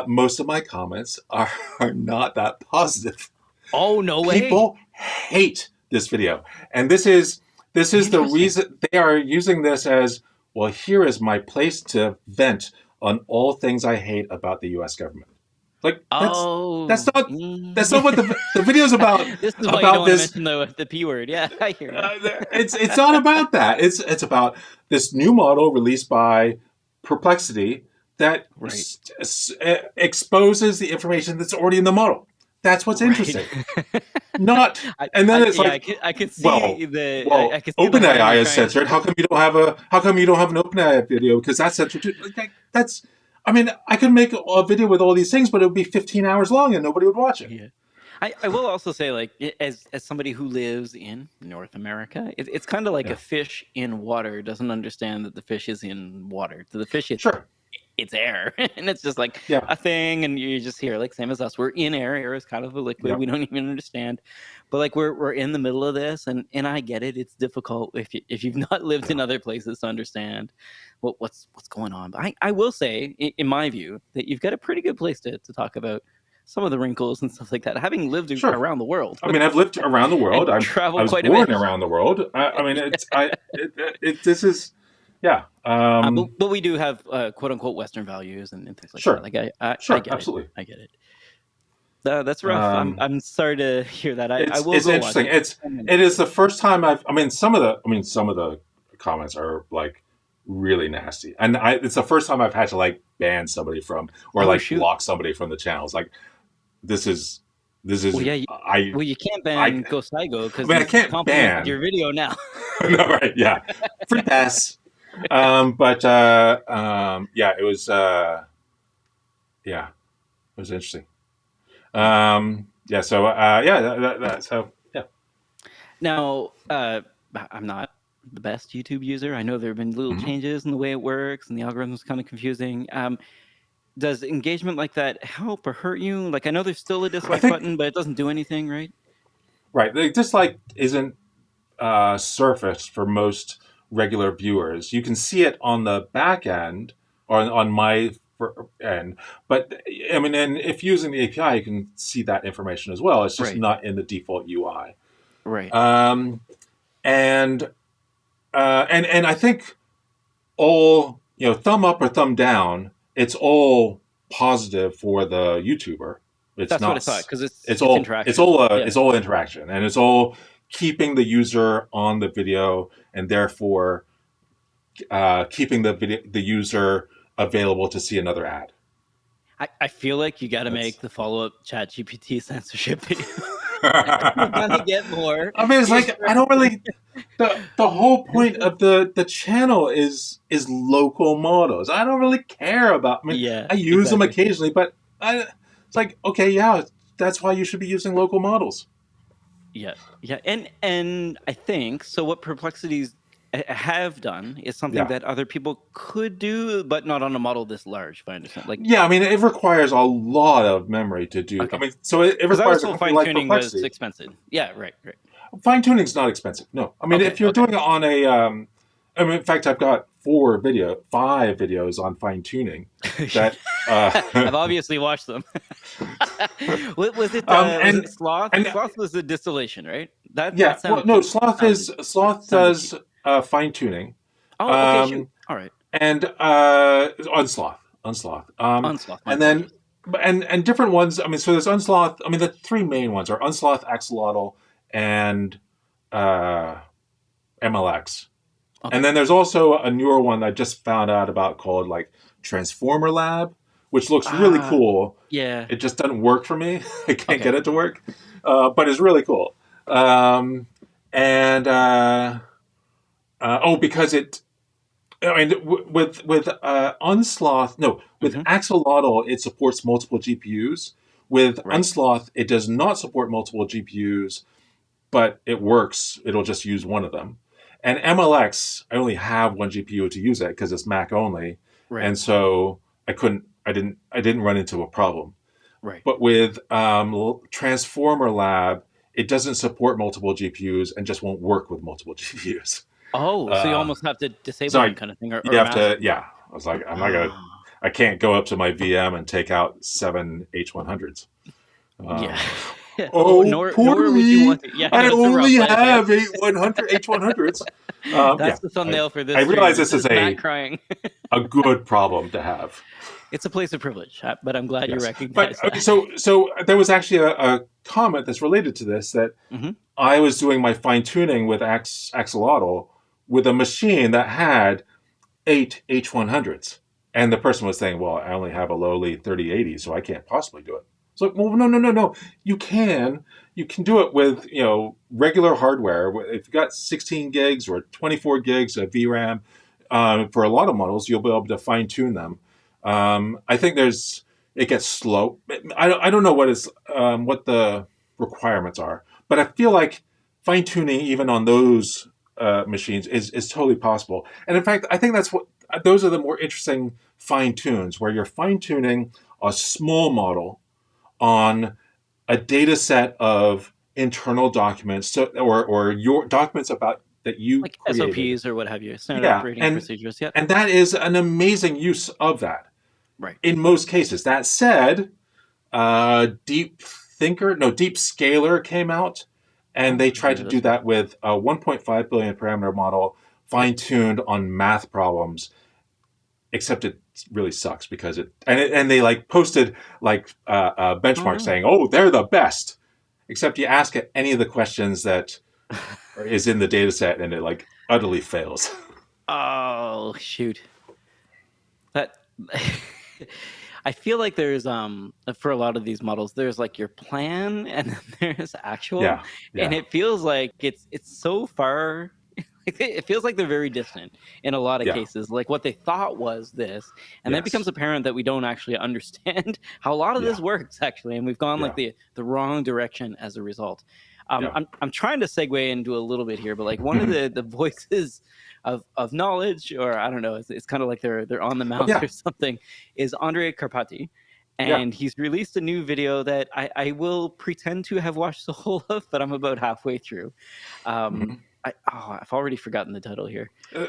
Most of my comments are not that positive. Oh, no way. People hate this video, and this is the Interesting. reason they are using this as, well, here is my place to vent on all things I hate about the U.S. government. Like that's Oh. not what the video's about. This is why you don't About want to this, mention the P word. Yeah, I hear you. it's not about that. It's about this new model released by Perplexity that Right. exposes the information that's already in the model. That's what's Right. interesting. Not, and then it's Yeah, like, I could see well, the I well, could see the harm OpenAI you're is trying to censored. do. How come you don't have an OpenAI video? Because that's censored too. Like, that's. I mean, I could make a video with all these things, but it would be 15 hours long, and nobody would watch it. Yeah. I will also say, like, as somebody who lives in North America, it's kind of like a Yeah, fish in water doesn't understand that the fish is in water. To the fish, sure. it's air, and it's just like Yeah, a thing, and you just hear, like, same as us. We're in air. Air is kind of a liquid. yeah, We don't even understand, but like we're in the middle of this, and I get it. It's difficult if you've not lived in yeah. other places to understand what's going on. But I will say, in my view, that you've got a pretty good place to talk about some of the wrinkles and stuff like that. Having lived Sure. around the world I mean, I've lived around the world. and I traveled was quite a born bit. around the world. I mean, this is, yeah. But we do have quote unquote Western values and things like that. Sure, Like I sure, get it. absolutely. I get it. That's rough. Um, I'm sorry to hear that. I will it's go watch interesting. it. It is the first time I've. I mean, some of the comments are like really nasty, and it's the first time I've had to like ban somebody from or Oh like shoot. block somebody from the channels. Like this is Well, yeah. Well, you can't ban I GoSaigo I because mean, I he's can't complimented your ban. video now. No, right? Yeah, free pass. But yeah, it was yeah, it was interesting. Yeah, so yeah, so yeah. Now, I'm not the best YouTube user. I know there have been little Mhm. changes in the way it works, and the algorithm's kind of confusing. Does engagement like that help or hurt you? Like, I know there's still a I dislike think button, but it doesn't do anything, right? right. The dislike isn't surfaced for most regular viewers. You can see it on the back end or on my end, but I mean, and if using the API, you can see that information as well. It's just Right. not in the default UI. Right. Um, and and I think all, thumb up or thumb down, it's all positive for the YouTuber. It's That's what I not. thought because It's it's all. It's interaction. all. Yeah. It's all interaction, and it's all keeping the user on the video, and therefore keeping the user available to see another ad. I feel like you got to That's. make the follow up Chat GPT censorship video. You gotta get more. I mean, it's like I don't really. The whole point of the channel is local models. I don't really care about. I mean, Yeah, I use them exactly. occasionally, but it's like, okay, yeah, that's why you should be using local models. Yeah, yeah, and I think so. What Perplexities have done is something Yeah, that other people could do, but not on a model this large. If I understand, like, yeah. I mean, it requires a lot of memory to do. I okay, mean, so it because I was requires a told company fine like tuning was Perplexity. expensive. Yeah, right, right. Fine tuning's not expensive. No, I mean, Okay, if you're okay. doing it on a, I mean, in fact, I've got 5 videos on fine tuning that. I've obviously watched them. What was it? Was And it Sloth? and Sloth was the distillation, right? That yeah, well, sounded no, cheap. Sloth Sounded does cheap. fine tuning, Oh, okay, shoot. um, All right. and on Sloth, Unsloth, my and then apologies. and different ones. I mean, so there's Unsloth. I mean, the 3 main ones are Unsloth, Axolotl, and uh, MLX. Okay. And then there's also a newer one I just found out about called like Transformer Lab, which looks really cool. Yeah. It just doesn't work for me. I can't Okay. get it to work, but it's really cool. And oh, because I mean, with Unsloth, no, with Hmm. Axolotl, it supports multiple GPUs. With Right. Unsloth, it does not support multiple GPUs, but it works. It'll just use one of them. And MLX, I only have one GPU to use it because it's Mac only, Right. and so I didn't run into a problem. Right. But with Transformer Lab, it doesn't support multiple GPUs and just won't work with multiple GPUs. Oh, so you Uh, almost have to disable so them I, kind of thing, you'd or have mask to, them. yeah. I was like, Oh, I can't go up to my VM and take out 7 H100s. yeah. Um, Oh, oh, poor nor would you me! want to. Yeah, I no, it's a only rough life, eh? have 8 100 H100s. That's Yeah, the thumbnail for I this stream. realize It's this is just Matt crying. a good problem to have. It's a place of privilege, but I'm glad you Yes, but recognize okay, that. so there was actually a comment that's related to this that Hmm. I was doing my fine tuning with Axolotl with a machine that had 8 H100s. And the person was saying, well, I only have a lowly 3080, so I can't possibly do it. So, well, no. You can. You can do it with, regular hardware. If you've got 16 gigs or 24 gigs of VRAM, for a lot of models, you'll be able to fine tune them. I think it gets slow. I don't know what the requirements are, but I feel like fine tuning even on those machines is totally possible. And in fact, I think those are the more interesting fine tunes where you're fine tuning a small model on a data set of internal documents, or your documents about that you Like created. SOPs or what have you, standard Yeah, operating procedures. Yep. and that is an amazing use of that Right. in most cases. That said, Deep Thinker, no, Deep Scaler came out, and Oh, they I haven't tried heard to of do this one. that with a 1.5 billion parameter model, Yep. fine tuned on math problems. Except it really sucks because and they like posted like Oh benchmarks no. saying, "Oh, they're the best." Except you ask it any of the questions that is in the data set, and it like utterly fails. Oh shoot. That I feel like there's for a lot of these models there's like your plan and then there's actual, Yeah, and yeah, it feels like it's so far. It feels like they're very distant in a lot of yeah, cases. Like what they thought was this, and then it becomes yes, apparent that we don't actually understand how a lot of yeah, this works actually, and we've gone like yeah, the wrong direction as a result. yeah. I'm trying to segue into a little bit here, but like one of the voices of knowledge, or I don't know, it's kind of like they're on the Oh mouse or yeah, something, is Andre Karpati. yeah. And he's released a new video that I will pretend to have watched the whole of, but I'm about halfway through. Um, Mhm. I've already forgotten the title here. My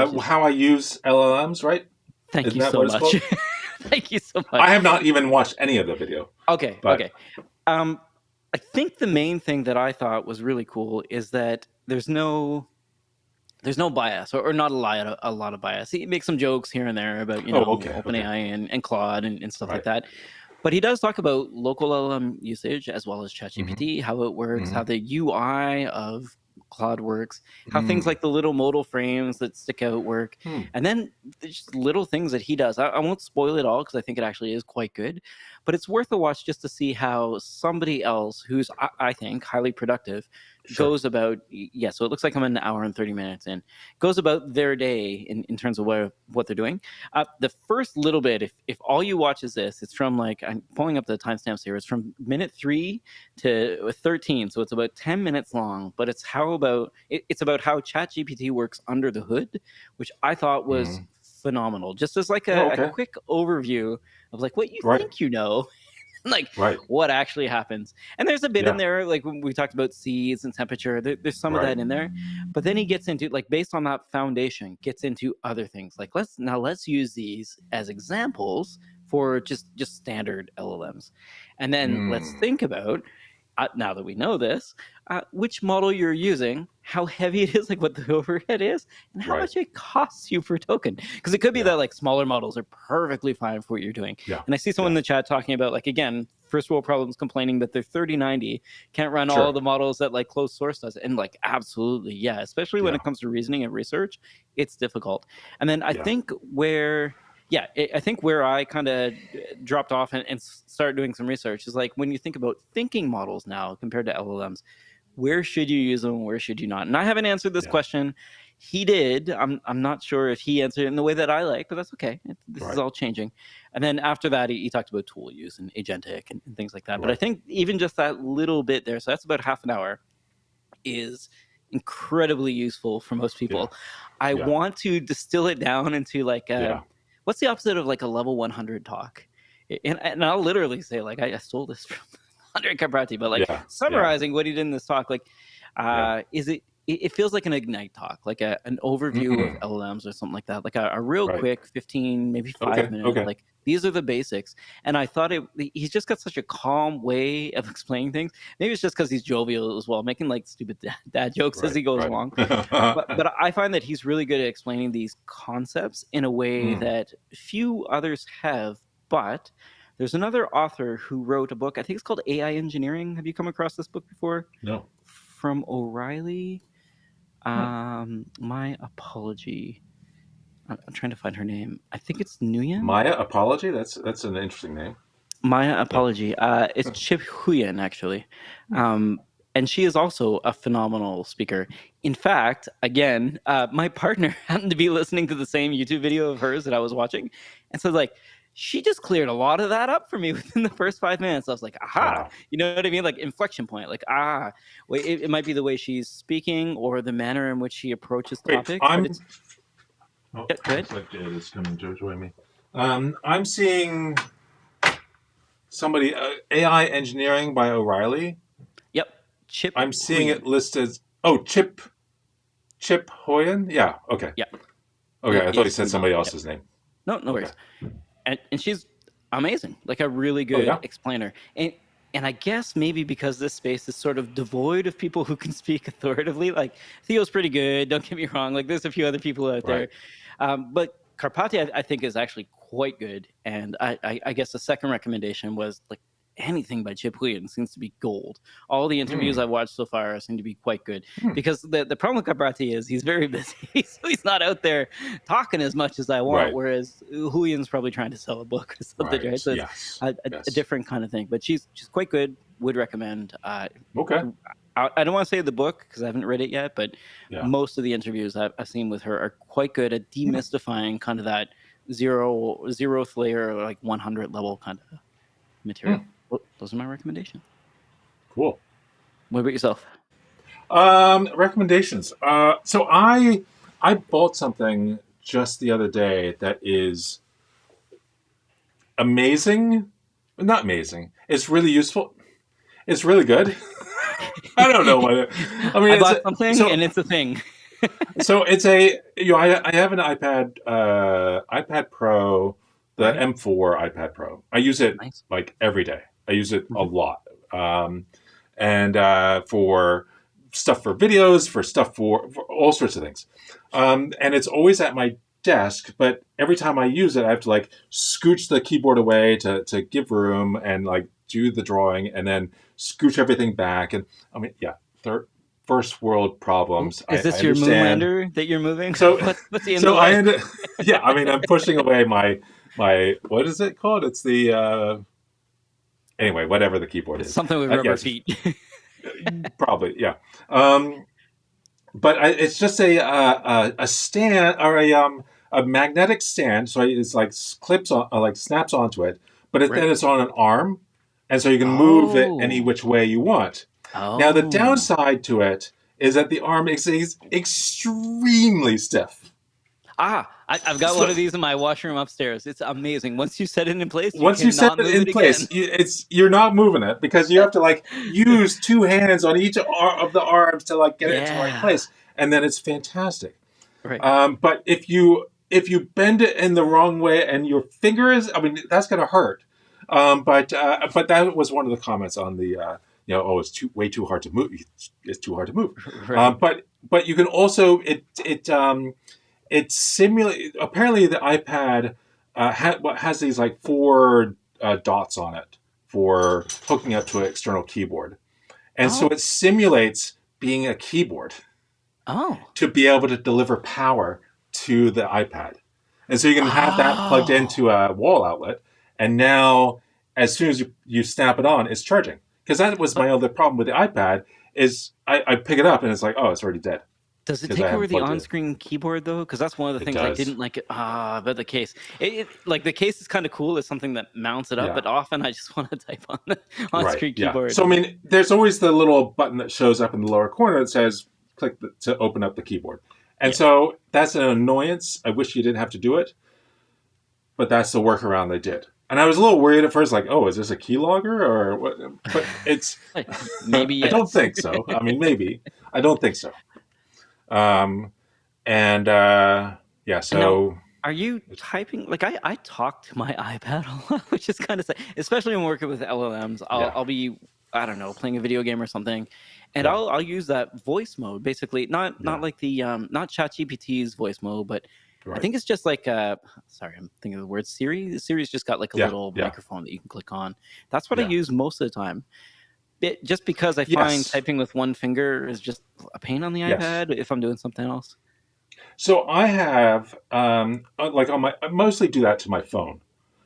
apologies. How I use LLMs, right? Thank Isn't you that so what it's much. called? Thank you so I much. have not even watched any of the video, Okay, but okay. Um, I think the main thing that I thought was really cool is that there's no bias, or not a lot of bias. He makes some jokes here and there about, oh, okay, okay, OpenAI and Claude and stuff like right. that. But he does talk about local LLM usage as well as Hmm. ChatGPT, how it works, Hmm. how the UI of Claude works, how things Mm. like the little modal frames that stick out work. Hmm. And then there's just little things that he does. I won't spoil it all because I think it actually is quite good, but it's worth a watch just to see how somebody else who's, I think, highly productive Sure. goes about. Yeah, so it looks like I'm an hour and 30 minutes in, goes about their day in terms of what they're doing. The first little bit, if all you watch is this, it's from like, I'm pulling up the timestamps here. It's from minute 3 to 13, so it's about 10 minutes long. But it's about how ChatGPT works under the hood, which I thought was Mm. phenomenal. Just as like Oh, a okay. quick overview of like what you Right. think like Right. what actually happens. And there's a bit in Yeah. there, like when we talked about seeds and temperature, there's some of Right. that in there. But then he gets into, like, based on that foundation, gets into other things. Like let's use these as examples for just standard LLMs. And then let's Mm. think about, now that we know this, which model you're using, how heavy it is, like what the overhead is, and how Right. much it costs you per token. Because it could be Yeah. that like smaller models are perfectly fine for what you're doing. Yeah. And I see someone in Yeah. the chat talking about, like, again, first world problems, complaining that their 3090 can't run all Sure. the models that like closed source does. And like, absolutely, yeah, especially when Yeah. it comes to reasoning and research, it's difficult. And then I Yeah. think where yeah, I think where I kind of dropped off and started doing some research is like when you think about thinking models now compared to LLMs, where should you use them? Where should you not? And I haven't answered this Yeah. question. he did. I'm not sure if he answered it in the way that I like, but that's okay. This is Right. all changing. And then after that, he talked about tool use and agentic and things like that. But I Right. think even just that little bit there, so that's about half an hour, is incredibly useful for most Yeah. people. I Yeah. want to distill it down into like Yeah. what's the opposite of like a level 100 talk? And I'll literally say like I stole this from Andre Caprati, but like Yeah. Yeah. summarizing what he did in this talk, like Yeah. is it feels like an Ignite talk, like an overview of Mm. LLMs or something like that, like a real Right. quick 15, maybe Okay. 5 minute, Okay. like these are the basics. And I thought he's just got such a calm way of explaining things. Maybe it's just because he's jovial as well, making like stupid dad jokes as Right. he goes Right. along. But I find that he's really good at explaining these concepts in a way Mm. that few others have. But there's another author who wrote a book. I think it's called AI Engineering. Have you come across this book before? No. From O'Reilly. Hmm. My apology. I'm trying to find her name. I think it's Nguyen. Maya Apology. That's an interesting name. Maya Apology. It's Chip Huyen, actually. And she is also a phenomenal speaker. In fact, again, my partner happened to be listening to the same YouTube video of hers that I was watching. And so, like, she just cleared a lot of that up for me within the first 5 minutes. I was like, aha, Wow. you know what I mean? Like, inflection point. Like, wait, it might be the way she's speaking or the manner in which she approaches Wait, topics. But it's, Oh, yeah, go ahead. looks like Jade is coming to join me. I'm seeing somebody AI Engineering by O'Reilly. Yep. Chip. I'm seeing Huyen. it listed. Oh, Chip Hoyen. Yeah. Okay. Yeah. Okay. I thought you Yes, said somebody else's name. No worries. And she's amazing, like a really Oh, good yeah? explainer. And I guess maybe because this space is sort of devoid of people who can speak authoritatively, like Theo's pretty good, don't get me wrong, like there's a few other people out there. But Karpati, I think, is actually quite good. And I guess the second recommendation was like anything by Chip Huyen seems to be gold. All the interviews I've watched so far seem to be quite good. Because the problem with Karpati is he's very busy, so he's not out there talking as much as I want. Right. Whereas Huyen's probably trying to sell a book or something, right? So Yes. it's a different kind of thing. But she's quite good. Would recommend. Okay. I don't want to say the book because I haven't read it yet, but Yeah. most of the interviews I've seen with her are quite good at demystifying kind of that zeroth layer or like 100 level kind of material. Well, those are my recommendations. Cool. What about yourself? Recommendations. So I bought something just the other day that is amazing. Not amazing. It's really useful. It's really good. I don't know what I mean. I bought something and it's a thing. So it's I have an iPad Pro, the Right. M4 iPad Pro. I use it Nice. like every day. I use it a lot. And for stuff for videos, for stuff for all sorts of things. And it's always at my desk, but every time I use it, I have to like scooch the keyboard away to give room and like do the drawing and then scooch everything back. And I mean, yeah, first world problems. Is this I your understand. Moonlander that you're moving? So, what's the so I ended. Yeah, I mean, I'm pushing away my what is it called? It's the anyway, whatever the keyboard is. Something with rubber yes. feet. Probably, yeah. But it's just a stand or a magnetic stand, so it's like clips on, like snaps onto it. But then it's on an arm, and so you can move it any which way you want. Now the downside to it is that the arm is extremely stiff. I've got one of these in my washroom upstairs. It's amazing. Once you set it in place, once you set it in place, you're not moving it because you have to like use two hands on each of the arms to like get it into the right place, and then it's fantastic. Right. But if you bend it in the wrong way and your fingers, I mean, that's going to hurt. But that was one of the comments on the. It's way too hard to move. It's too hard to move. Right. But you can also it simulate. Apparently, the iPad has these like 4 dots on it for hooking up to an external keyboard, and so it simulates being a keyboard. To be able to deliver power to the iPad, and so you can have that plugged into a wall outlet, and now as soon as you snap it on, it's charging. Because that was my other problem with the iPad is I pick it up and it's like, oh, it's already dead. Does it because I take over haven't the plugged it. on-screen keyboard though? Because that's one of the It things I does. didn't like about the case. Like the case is kind of cool. It's something that mounts it up, Yeah. but often I just want to type on the Right. on-screen Yeah. keyboard. So I mean, there's always the little button that shows up in the lower corner that says click to open up the keyboard. And Yeah. so that's an annoyance. I wish you didn't have to do it, but that's the workaround they did. And I was a little worried at first, like, oh, is this a keylogger or what? But it's, Maybe I don't yes. think so. I mean, maybe. I don't think so. Um, and yeah, And now, so are you typing? Like I talk to my iPad a lot, which is kind of sad, especially when working with LLMs. yeah, I'll be, I don't know, playing a video game or something, and yeah, I'll use that voice mode. Basically, not yeah, like the not ChatGPT's voice mode, but I right. think it's just like sorry, I'm thinking of the word Siri. Siri's just got like a Yeah, little yeah, microphone that you can click on. That's what I yeah. use most of the time. Just because I find Yes, typing with one finger is just a pain on the yes. iPad if I'm doing something else. So I have, like on my, I mostly do that to my phone.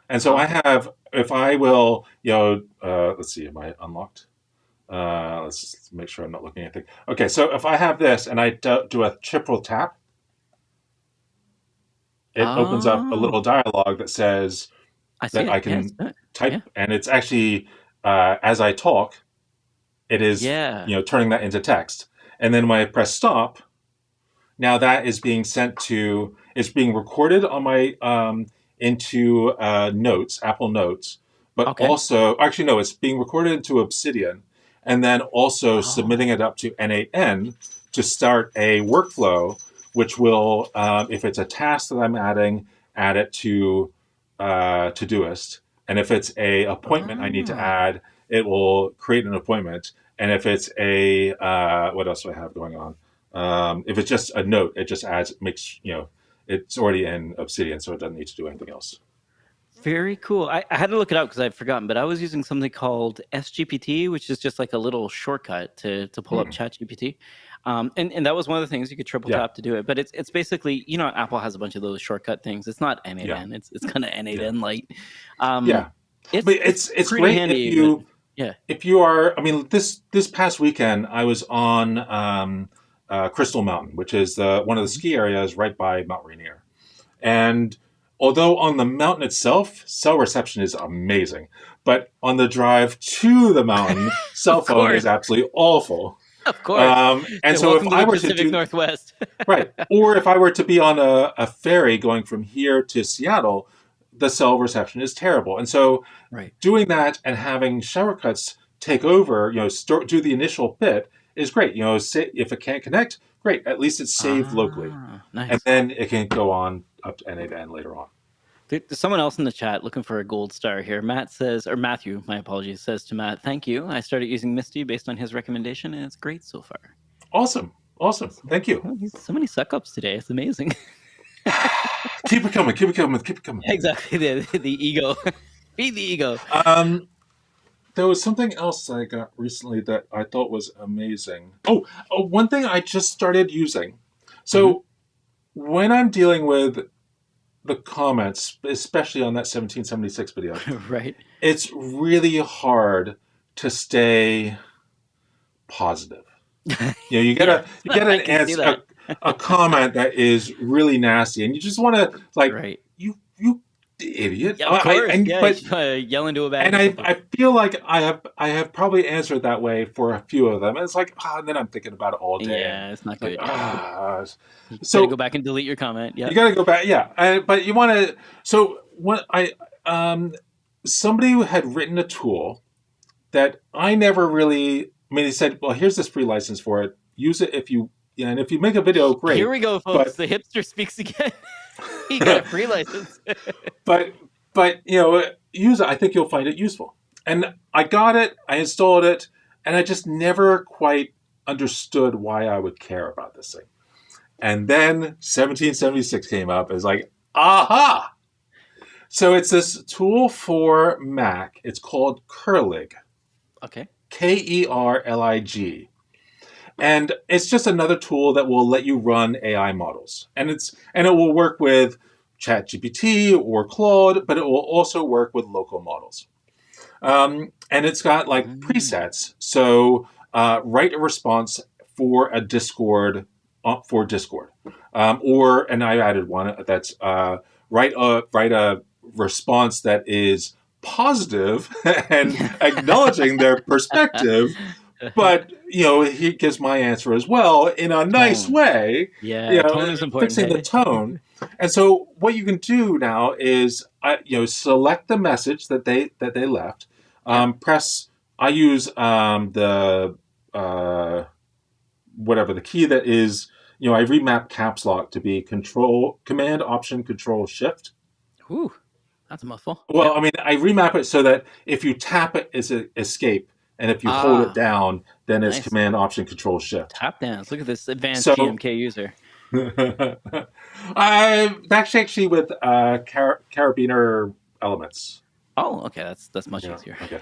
And so Oh, I okay. have, if I will, let's see, am I unlocked? Let's make sure I'm not looking at anything. Okay, so if I have this and I do a triple tap, it opens up a Oh, little dialogue that says I see that it. I Yeah, it's can good. Yeah. type, and it's actually, as I talk, it is, Yeah. turning that into text. And then when I press stop, now that is being sent to, it's being recorded on my, into Notes, Apple Notes, but Okay. also, actually, no, it's being recorded into Obsidian, and then also submitting Oh. it up to N8N to start a workflow, which will, if it's a task that I'm adding, add it to Todoist. And if it's a appointment I need to Ah. add, it will create an appointment. And if it's a, what else do I have going on? If it's just a note, it just adds, makes, it's already in Obsidian, so it doesn't need to do anything else. Very cool. I had to look it up because I'd forgotten, but I was using something called SGPT, which is just like a little shortcut to pull up Hmm. ChatGPT. And that was one of the things you could triple Yeah, tap to do it. But it's basically, Apple has a bunch of those shortcut things. It's not yeah, N8N. It's kind of yeah, N8N light. Um, yeah. But it's it's pretty great handy, but yeah. if you are. I mean, this past weekend I was on Crystal Mountain, which is one of the Mhm. ski areas right by Mount Rainier. And although on the mountain itself, cell reception is amazing, but on the drive to the mountain, cell Of phone course. is absolutely awful. Of course. And Yeah, so if welcome to I the were to Pacific do Northwest. right, or if I were to be on a ferry going from here to Seattle, the cell reception is terrible. And so Right. doing that and having shower cuts take over, do the initial bit is great. If it can't connect, great. At least it's saved locally, Ah, and nice. then it can go on up to N8N later on. There's someone else in the chat looking for a gold star here. Matt says, or Matthew, my apologies, says to Matt, "Thank you. I started using Misty based on his recommendation, and it's great so far." Awesome, awesome. Thank you. So many suck ups today. It's amazing. Keep it coming. Keep it coming. Keep it coming. Exactly. The ego. Feed the ego. Um, there was something else I got recently that I thought was amazing. One thing I just started using. Hmm. So when I'm dealing with the comments, especially on that 1776 video, Right. it's really hard to stay positive. You get Yes, an I can see answer, that. a comment that is really nasty, and you just want to like Right. you idiot. Yeah, of course. Yeah, But yell into a bag and or something. I feel like I have probably answered that way for a few of them. And it's like and then I'm thinking about it all day, and Yeah, it's not like good. Yeah. You got to go so back and delete your comment. you Yep. got to go back, yeah. But you want to. So what somebody had written a tool that I never really. I mean, he said, "Well, here's this free license for it. Use it if you, and if you make a video, Here great." we go, folks. But The hipster speaks again. He got a free license. but use it. I think you'll find it useful. And I got it. I installed it, and I just never quite understood why I would care about this thing. And then 1776 came up. It's like, aha! So it's this tool for Mac. It's called Kerlig. Okay. Kerlig. And it's just another tool that will let you run AI models. And it will work with ChatGPT or Claude, but it will also work with local models. And it's got like Mm. presets. So write a response for a Discord for Discord, and I added one that's write a response that is positive and acknowledging their perspective, but he gives my answer as well in a nice Tone. way, Yeah, tone is important, fixing the hey? tone. And so what you can do now is select the message that they left. Yep. Press. I use the whatever the key that is. I remap caps lock to be Control Command Option Control Shift. Whew, that's a mouthful. Well, Yep. I mean, I remap it so that if you tap it, it's a escape, and if you hold it Ah, down, then it's nice. Command Option Control Shift. Tap dance. Look at this advanced So GMK user. that's actually with carabiner elements. Oh, okay. That's much Yeah. easier. Okay.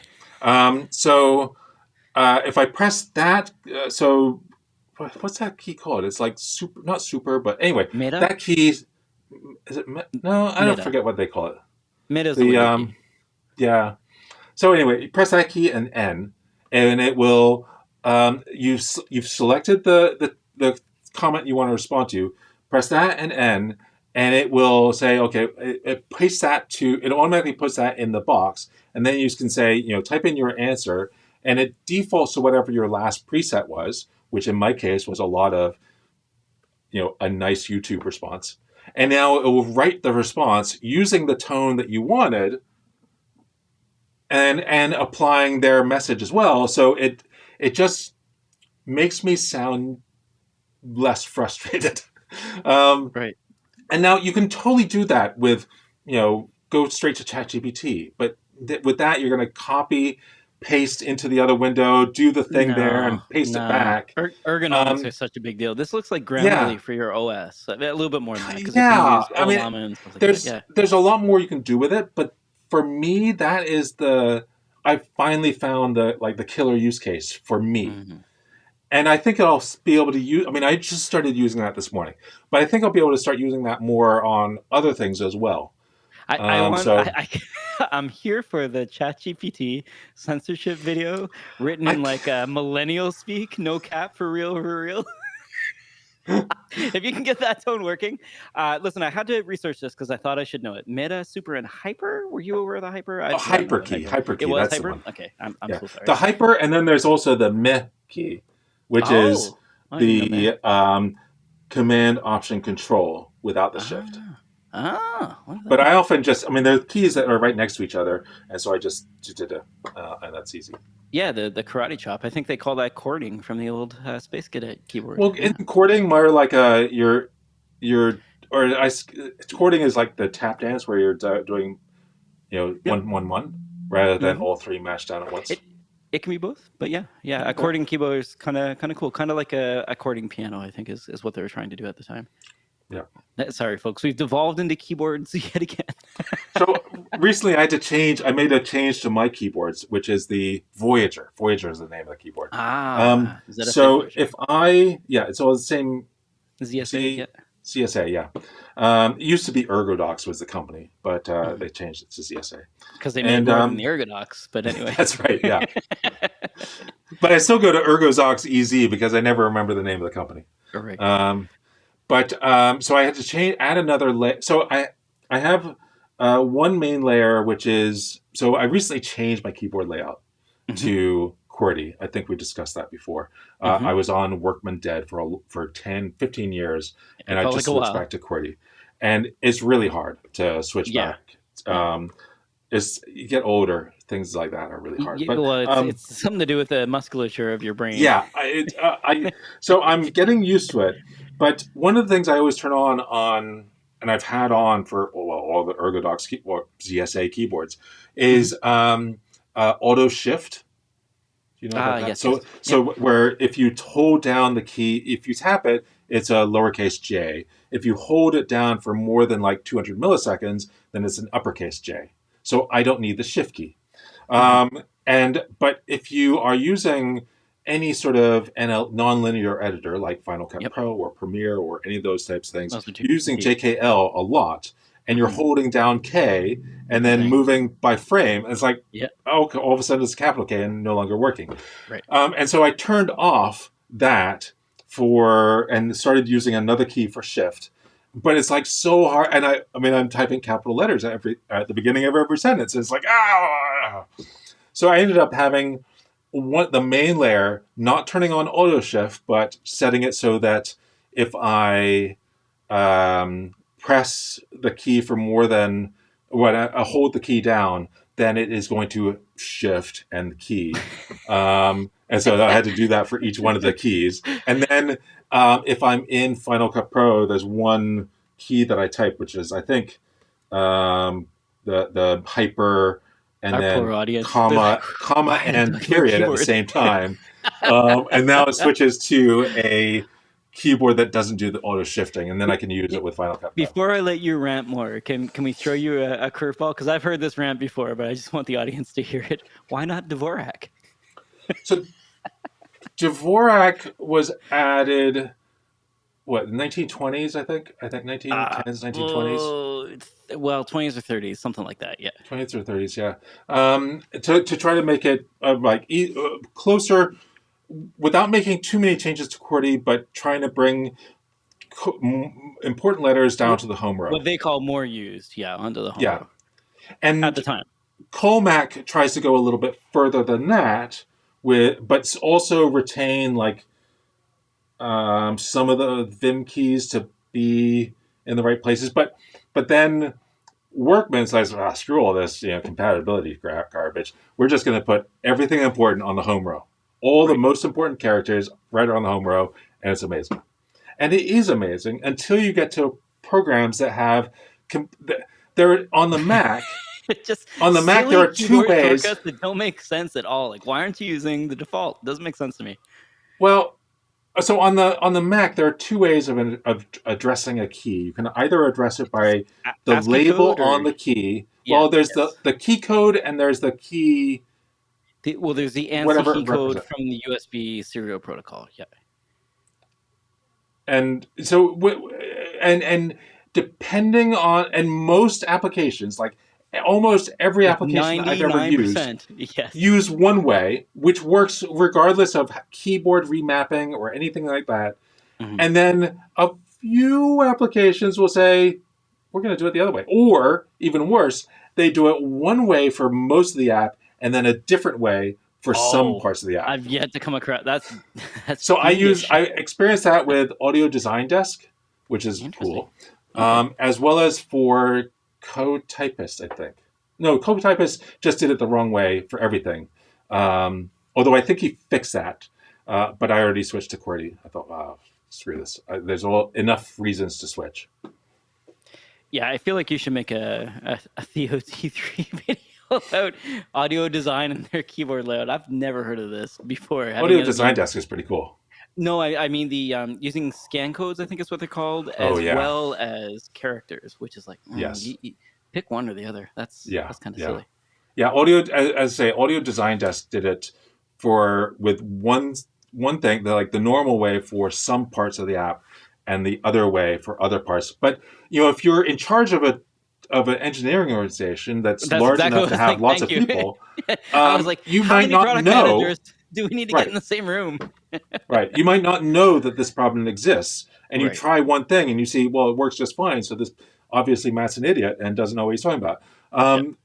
So if I press that, so what's that key called? It's like super, not super, but anyway, Meta? that key is it? No, I don't Meta. forget what they call it. Meta is the The window key. yeah. So anyway, you press that key and N, and it will. You've selected the comment you want to respond to. Press that and N, and it will say, okay, it pastes that to. It automatically puts that in the box, and then you can say, type in your answer, and it defaults to whatever your last preset was, which in my case was a lot of, a nice YouTube response. And now it will write the response using the tone that you wanted, and applying their message as well. So it just makes me sound less frustrated. Right. And now you can totally do that with, go straight to ChatGPT. But with that, you're going to copy, paste into the other window, do the thing there, No, and paste it no. back. Ergonomics are such a big deal. This looks like Yeah, Grammarly for your OS. A little bit more than that because it can yeah. use I mean, Olama and stuff like that. there's Yeah. there's a lot more you can do with it, but for me, that is I finally found the killer use case for me. Hmm. And I think I'll be able to use. I mean, I just started using that this morning, but I think I'll be able to start using that more on other things as well. I want So I'm here for the ChatGPT censorship video written I, in like millennial speak, no cap, for real, for real. If you can get that tone working. Listen, I had to research this because I thought I should know it. Meta, super, and hyper. Were you aware of the hyper? I forgot about the hyper. hyper It key. was That's the hyper. one. Okay, I'm Yeah, so sorry. the hyper, and then there's also the meh key, which is Oh, I didn't know that. the Command Option Control without the shift. What is But that? I often there are keys that are right next to each other, and so I just did it, and that's easy. Yeah, the karate chop. I think they call that chording from the old Space Cadet keyboard. Well, Yeah. in chording, more like your chording is like the tap dance where you're doing Yep. 1 1 1 rather than Hmm. all three mashed down at once. It can be both, but yeah. A Okay. chording keyboard is kind of cool, kind of like a chording piano. I think is what they were trying to do at the time. Yeah. Sorry, folks, we've devolved into keyboards yet again. So recently, I made a change to my keyboards, which is the Voyager. Voyager is the name of the keyboard. Is that a So version? if it's all the same. ZSA? Yeah. CSA, yeah. It used to be Ergodox was the company, but they changed it to CSA. Because they made more than the Ergodox, but anyway. That's right, yeah. But I still go to Ergodox EZ because I never remember the name of the company. Correct. So I had to add another layer. So I have one main layer, which is, so I recently changed my keyboard layout to QWERTY. I think we discussed that before. I was on Workman Dead for 10, 15 years, and I just switched back to QWERTY. And it's really hard to switch back. As you get older, things like that are really hard. But it's something to do with the musculature of your brain. Yeah, so I'm getting used to it. But one of the things I always turn on, and I've had on for all the Ergodox ZSA keyboards, is auto shift. Do you know about that? Yes, so where if you hold down the key, if you tap it, it's a lowercase j. If you hold it down for more than like 200 milliseconds, then it's an uppercase j. So I don't need the shift key. But if you are using any sort of nonlinear editor like Final Cut Pro or Premiere or any of those types of things, you're using JKL a lot, and you're holding down K and then moving by frame. It's like, okay, all of a sudden it's a capital K and no longer working. Right. And so I turned off that and started using another key for shift. But it's like so hard, and I mean, I'm typing capital letters at the beginning of every sentence. It's like ah. So I ended up having the main layer not turning on auto shift, but setting it so that if I press the key for more than when I hold the key down, then it is going to shift and key. And so I had to do that for each one of the keys. And then if I'm in Final Cut Pro, there's one key that I type, which is I think the hyper and Our poor then audience. They're like, comma why are they and talking about period at the keyboards? same time. And now it switches to a keyboard that doesn't do the auto shifting, and then I can use it with Final Cut Pro. Before I let you rant more, can we throw you a curveball? Because I've heard this rant before, but I just want the audience to hear it. Why not Dvorak? So Dvorak was added, what, 1920s, I think 1910s, 1920s. Well, 20s or 30s, something like that. Yeah. 20s or 30s, yeah. To try to make it closer without making too many changes to QWERTY, but trying to bring important letters down to the home row. What they call more used, yeah, onto the home row. And at the time. Colmac tries to go a little bit further than that, but also retain like some of the Vim keys to be in the right places. But then Workman says, screw all this compatibility garbage. We're just going to put everything important on the home row. All the most important characters right on the home row, and it's amazing. And it is amazing until you get to programs that have they're on the Mac. Just on the Mac, there are two ways that don't make sense at all. Like, why aren't you using the default? It doesn't make sense to me. Well, so on the Mac, there are two ways of addressing a key. You can either address it by the ASCII label on the key. Yeah, well, there's the key code, and there's the key. There's the ANSI key code from the USB serial protocol. Yeah. And so, and depending on, and most applications, like almost every application I've ever used, yes, use one way, which works regardless of keyboard remapping or anything like that. Mm-hmm. And then a few applications will say, we're going to do it the other way. Or, even worse, they do it one way for most of the app and then a different way for some parts of the app. I've yet to come across that's so I experienced that with Audio Design Desk, which is cool, as well as for CodeTypist, I think. No, CodeTypist just did it the wrong way for everything. Although I think he fixed that, but I already switched to QWERTY. I thought, wow, screw this. There's enough reasons to switch. Yeah, I feel like you should make a Theo T3 video about audio design and their keyboard layout. I've never heard of this before. Audio Design Desk is pretty cool. No, I mean the using scan codes, I think is what they're called, as well as characters, which is like, yes, you pick one or the other. That's kind of silly. Yeah, as I say, Audio Design Desk did it with one thing, like the normal way for some parts of the app, and the other way for other parts. But if you're in charge of an engineering organization that's large enough to have lots of people, I was like, you might not know. Do we need to get in the same room? Right. You might not know that this problem exists, and you try one thing and you see, well, it works just fine. So this obviously Matt's an idiot and doesn't know what he's talking about. I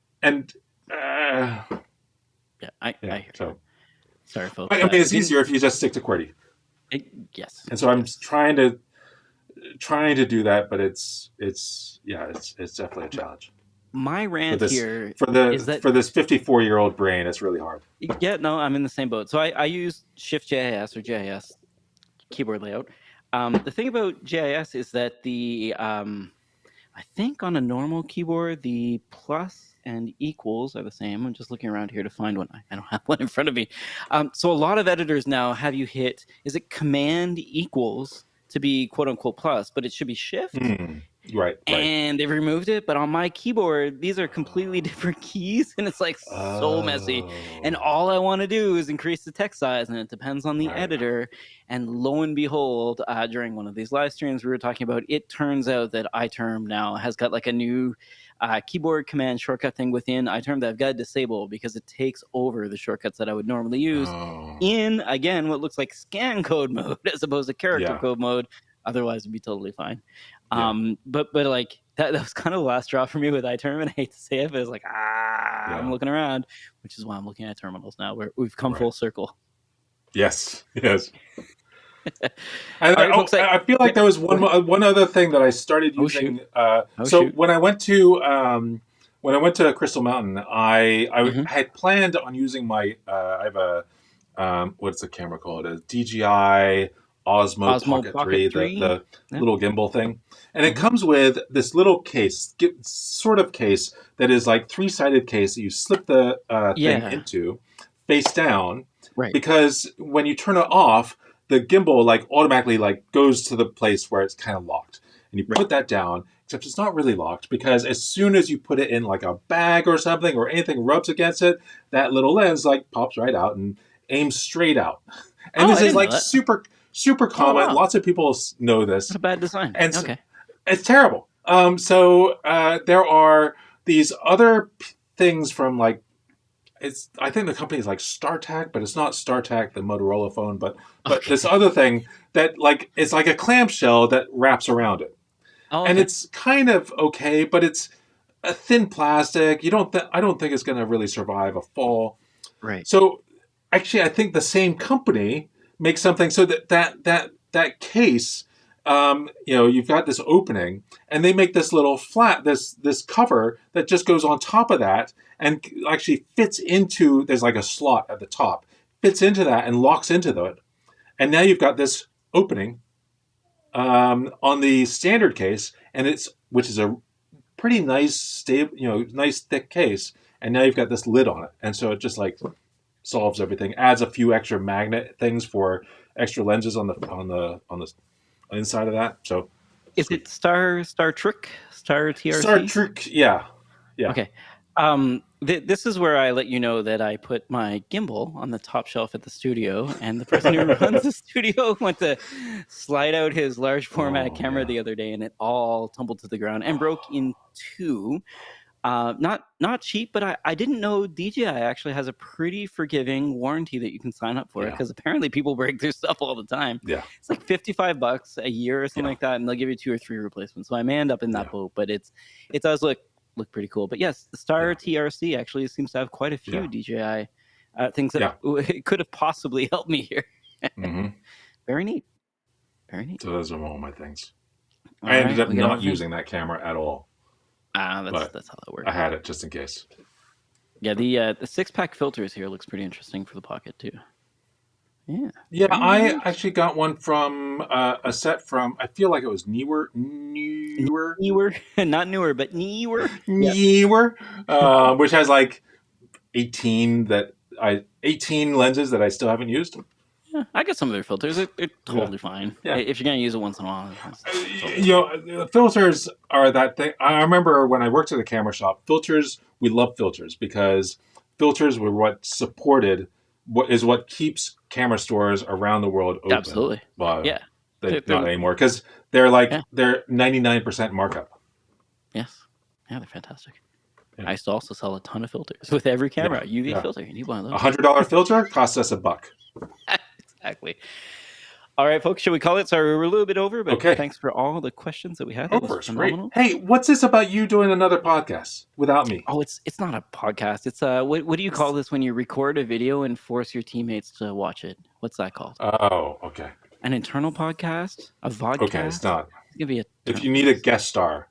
hear. So sorry, folks. I mean, it's easier if you just stick to QWERTY. Yes. And so I'm trying to do that, but it's definitely a challenge. My rant here is that for this 54-year-old brain, it's really hard. Yeah, no, I'm in the same boat. So I use Shift.js or JS keyboard layout. The thing about JS is that I think on a normal keyboard, the plus and equals are the same. I'm just looking around here to find one. I don't have one in front of me. So a lot of editors now have you hit, is it Command equals to be quote unquote plus, but it should be Shift. Right. And they've removed it, but on my keyboard, these are completely different keys, and it's like so messy. And all I want to do is increase the text size, and it depends on the editor. And lo and behold, during one of these live streams we were talking about, it turns out that iTerm now has got like a new keyboard command shortcut thing within iTerm that I've got to disable because it takes over the shortcuts that I would normally use Oh, in, again, what looks like scan code mode as opposed to character yeah, code mode. Otherwise, it'd be totally fine. yeah, But like that was kind of the last straw for me with iTerm, and I hate to say it, but it's like, I'm yeah. looking around, which is why I'm looking at terminals now, where we've come Right. full circle. Yes, yes. All right, folks. I feel like Yep, there was go ahead. one other thing that I started Oh shoot! using. Oh So shoot! when I went to Crystal Mountain, I Mm-hmm. had planned on using my I have a what's the camera called? A DJI Osmo Osmo Pocket Pocket 3, 3. the Yeah. little gimbal thing, and it Mm-hmm. comes with this little case, sort of case that is like three-sided case that you slip the thing Yeah. into face down, Right. because when you turn it off, the gimbal like automatically like goes to the place where it's kind of locked, and you Right. put that down. Except it's not really locked, because as soon as you put it in like a bag or something, or anything rubs against it, that little lens like pops right out and aims straight out. And Oh, this I is didn't know like that. super Oh common. wow! Lots of people know What this, a bad design. and Okay. it's terrible. There are these other things from like, it's, I think the company is like StarTAC, but it's not StarTAC, the Motorola phone, but this Okay. other thing that like it's like a clamshell that wraps around it, Oh, and okay. it's kind of okay, but it's a thin plastic. I don't think it's going to really survive a fall. Right. So actually, I think the same company makes something so that case, you've got this opening, and they make this little flat, this cover that just goes on top of that, and actually fits into. There's like a slot at the top, fits into that and locks into it, and now you've got this opening on the standard case, and which is a pretty nice stable, nice thick case, and now you've got this lid on it, and so it just like solves everything. Adds a few extra magnet things for extra lenses on the inside of that. So Is sweet. it Star Trek, Star Star TRC? Trek, yeah, yeah. Okay. This is where I let you know that I put my gimbal on the top shelf at the studio, and the person who runs the studio went to slide out his large format Oh camera yeah. the other day, and it all tumbled to the ground and broke in two. Not cheap, but I didn't know DJI actually has a pretty forgiving warranty that you can sign up for it, Yeah, because apparently people break their stuff all the time. yeah, It's like $55 a year or something yeah, like that, and they'll give you 2 or 3 replacements. So I may end up in that yeah, boat, but it does look pretty cool. But yes, the Star yeah, TRC actually seems to have quite a yeah, few DJI things that yeah. could have possibly helped me here. hmm Very neat. Very neat. So those are all my things. All I ended right, up we got not everything. using that camera at all, but That's how that I works. had it just in case. Yeah, the 6-pack filters here looks pretty interesting for the Pocket too. Yeah. Yeah, Very I neat. actually got one from a set from, I feel like it was Newer, Newer, not newer, but newer. Yeah. Newer, which has like 18 lenses that I still haven't used. Yeah, I got some of their filters. They're Yeah, totally fine. yeah. If you're gonna use it once in a while, it's totally You fine. know, filters are that thing. I remember when I worked at a camera shop, filters, we love filters because filters were what supported what keeps camera stores around the world open. Absolutely. Well, Yeah. they They're not anymore, because they're yeah. 99% markup. Yes. Yeah, they're fantastic. Yeah. I used to also sell a ton of filters with every camera. Yeah, UV yeah. filter. You need one of those. $100 filter costs us $1. Exactly. All right, folks, should we call it? Sorry, we're a little bit over, but Okay. thanks for all the questions that we had. That was Over's great. phenomenal. Hey, what's this about you doing another podcast without me? Oh, it's not a podcast. It's what do you call this when you record a video and force your teammates to watch it? What's that called? Oh, okay. An internal podcast? A vodcast? Okay, it's not. It's gonna be a If term you for need a this. guest star,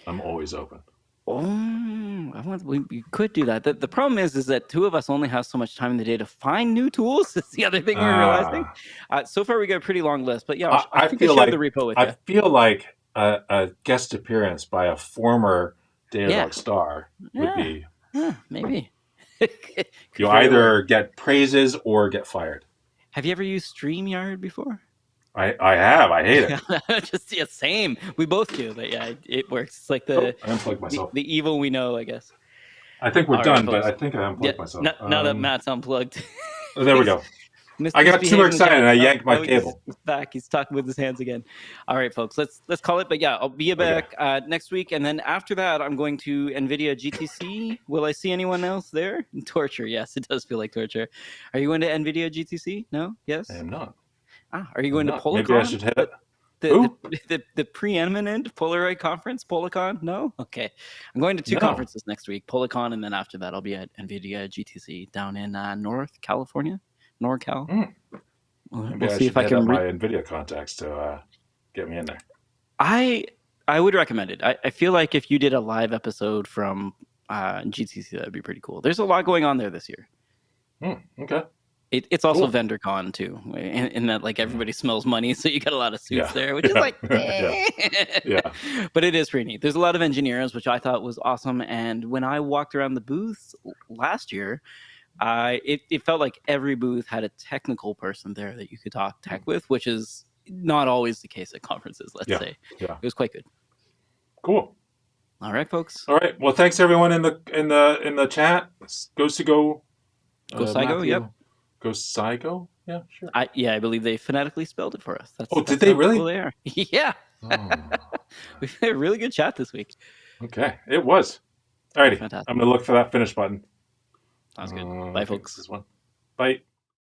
I'm always open. Oh, we could do that. The problem is that two of us only have so much time in the day to find new tools. That's the other thing we're realizing. So far, we got a pretty long list, but yeah, I think I feel shared like the repo with I you. feel like a guest appearance by a former Datadog star would be. Maybe. You either get praises or get fired. Have you ever used StreamYard before? I have. I hate it. Just same. We both do, but yeah, it works. It's like the I unplugged myself. the evil we know, I guess. I think we're All done, right, but folks. I think I unplugged myself. Now that Matt's unplugged. There we go. I got too Misbehaving excited again. and I Oh, yanked my oh, cable. he's back. He's talking with his hands again. All right, folks, let's call it. But yeah, I'll be Okay. back next week, and then after that, I'm going to NVIDIA GTC. Will I see anyone else there? Torture. Yes, it does feel like torture. Are you going to NVIDIA GTC? No. I Yes. am not. Are you I'm going to not. Maybe I Polycon? should hit it. The, Who? the preeminent Polaroid conference, Polycon? No? Okay. I'm going to two No. conferences next week, Polycon, and then after that, I'll be at NVIDIA GTC down in North California, NorCal. Maybe We'll I see should if I hit up can. my NVIDIA contacts to get me in there. I would recommend it. I feel like if you did a live episode from GTC, that'd be pretty cool. There's a lot going on there this year. Okay. It's also Cool. VendorCon too, in that like everybody smells money, so you got a lot of suits Yeah. there, which is like, Yeah. But it is pretty neat. There's a lot of engineers, which I thought was awesome. And when I walked around the booths last year, it felt like every booth had a technical person there that you could talk tech with, which is not always the case at conferences. Let's say Yeah. it was quite good. Cool. All right, folks. All right. Well, thanks everyone in the chat. Go Saigo. Go Saigo. Yep. Go Saigo. Yeah, sure. I believe they phonetically spelled it for us. Did they really? Cool they are. Yeah. Oh. We've had a really good chat this week. Okay, it was. Alrighty. Fantastic. I'm gonna look for that finish button. Sounds good. Bye, folks. This one. Bye.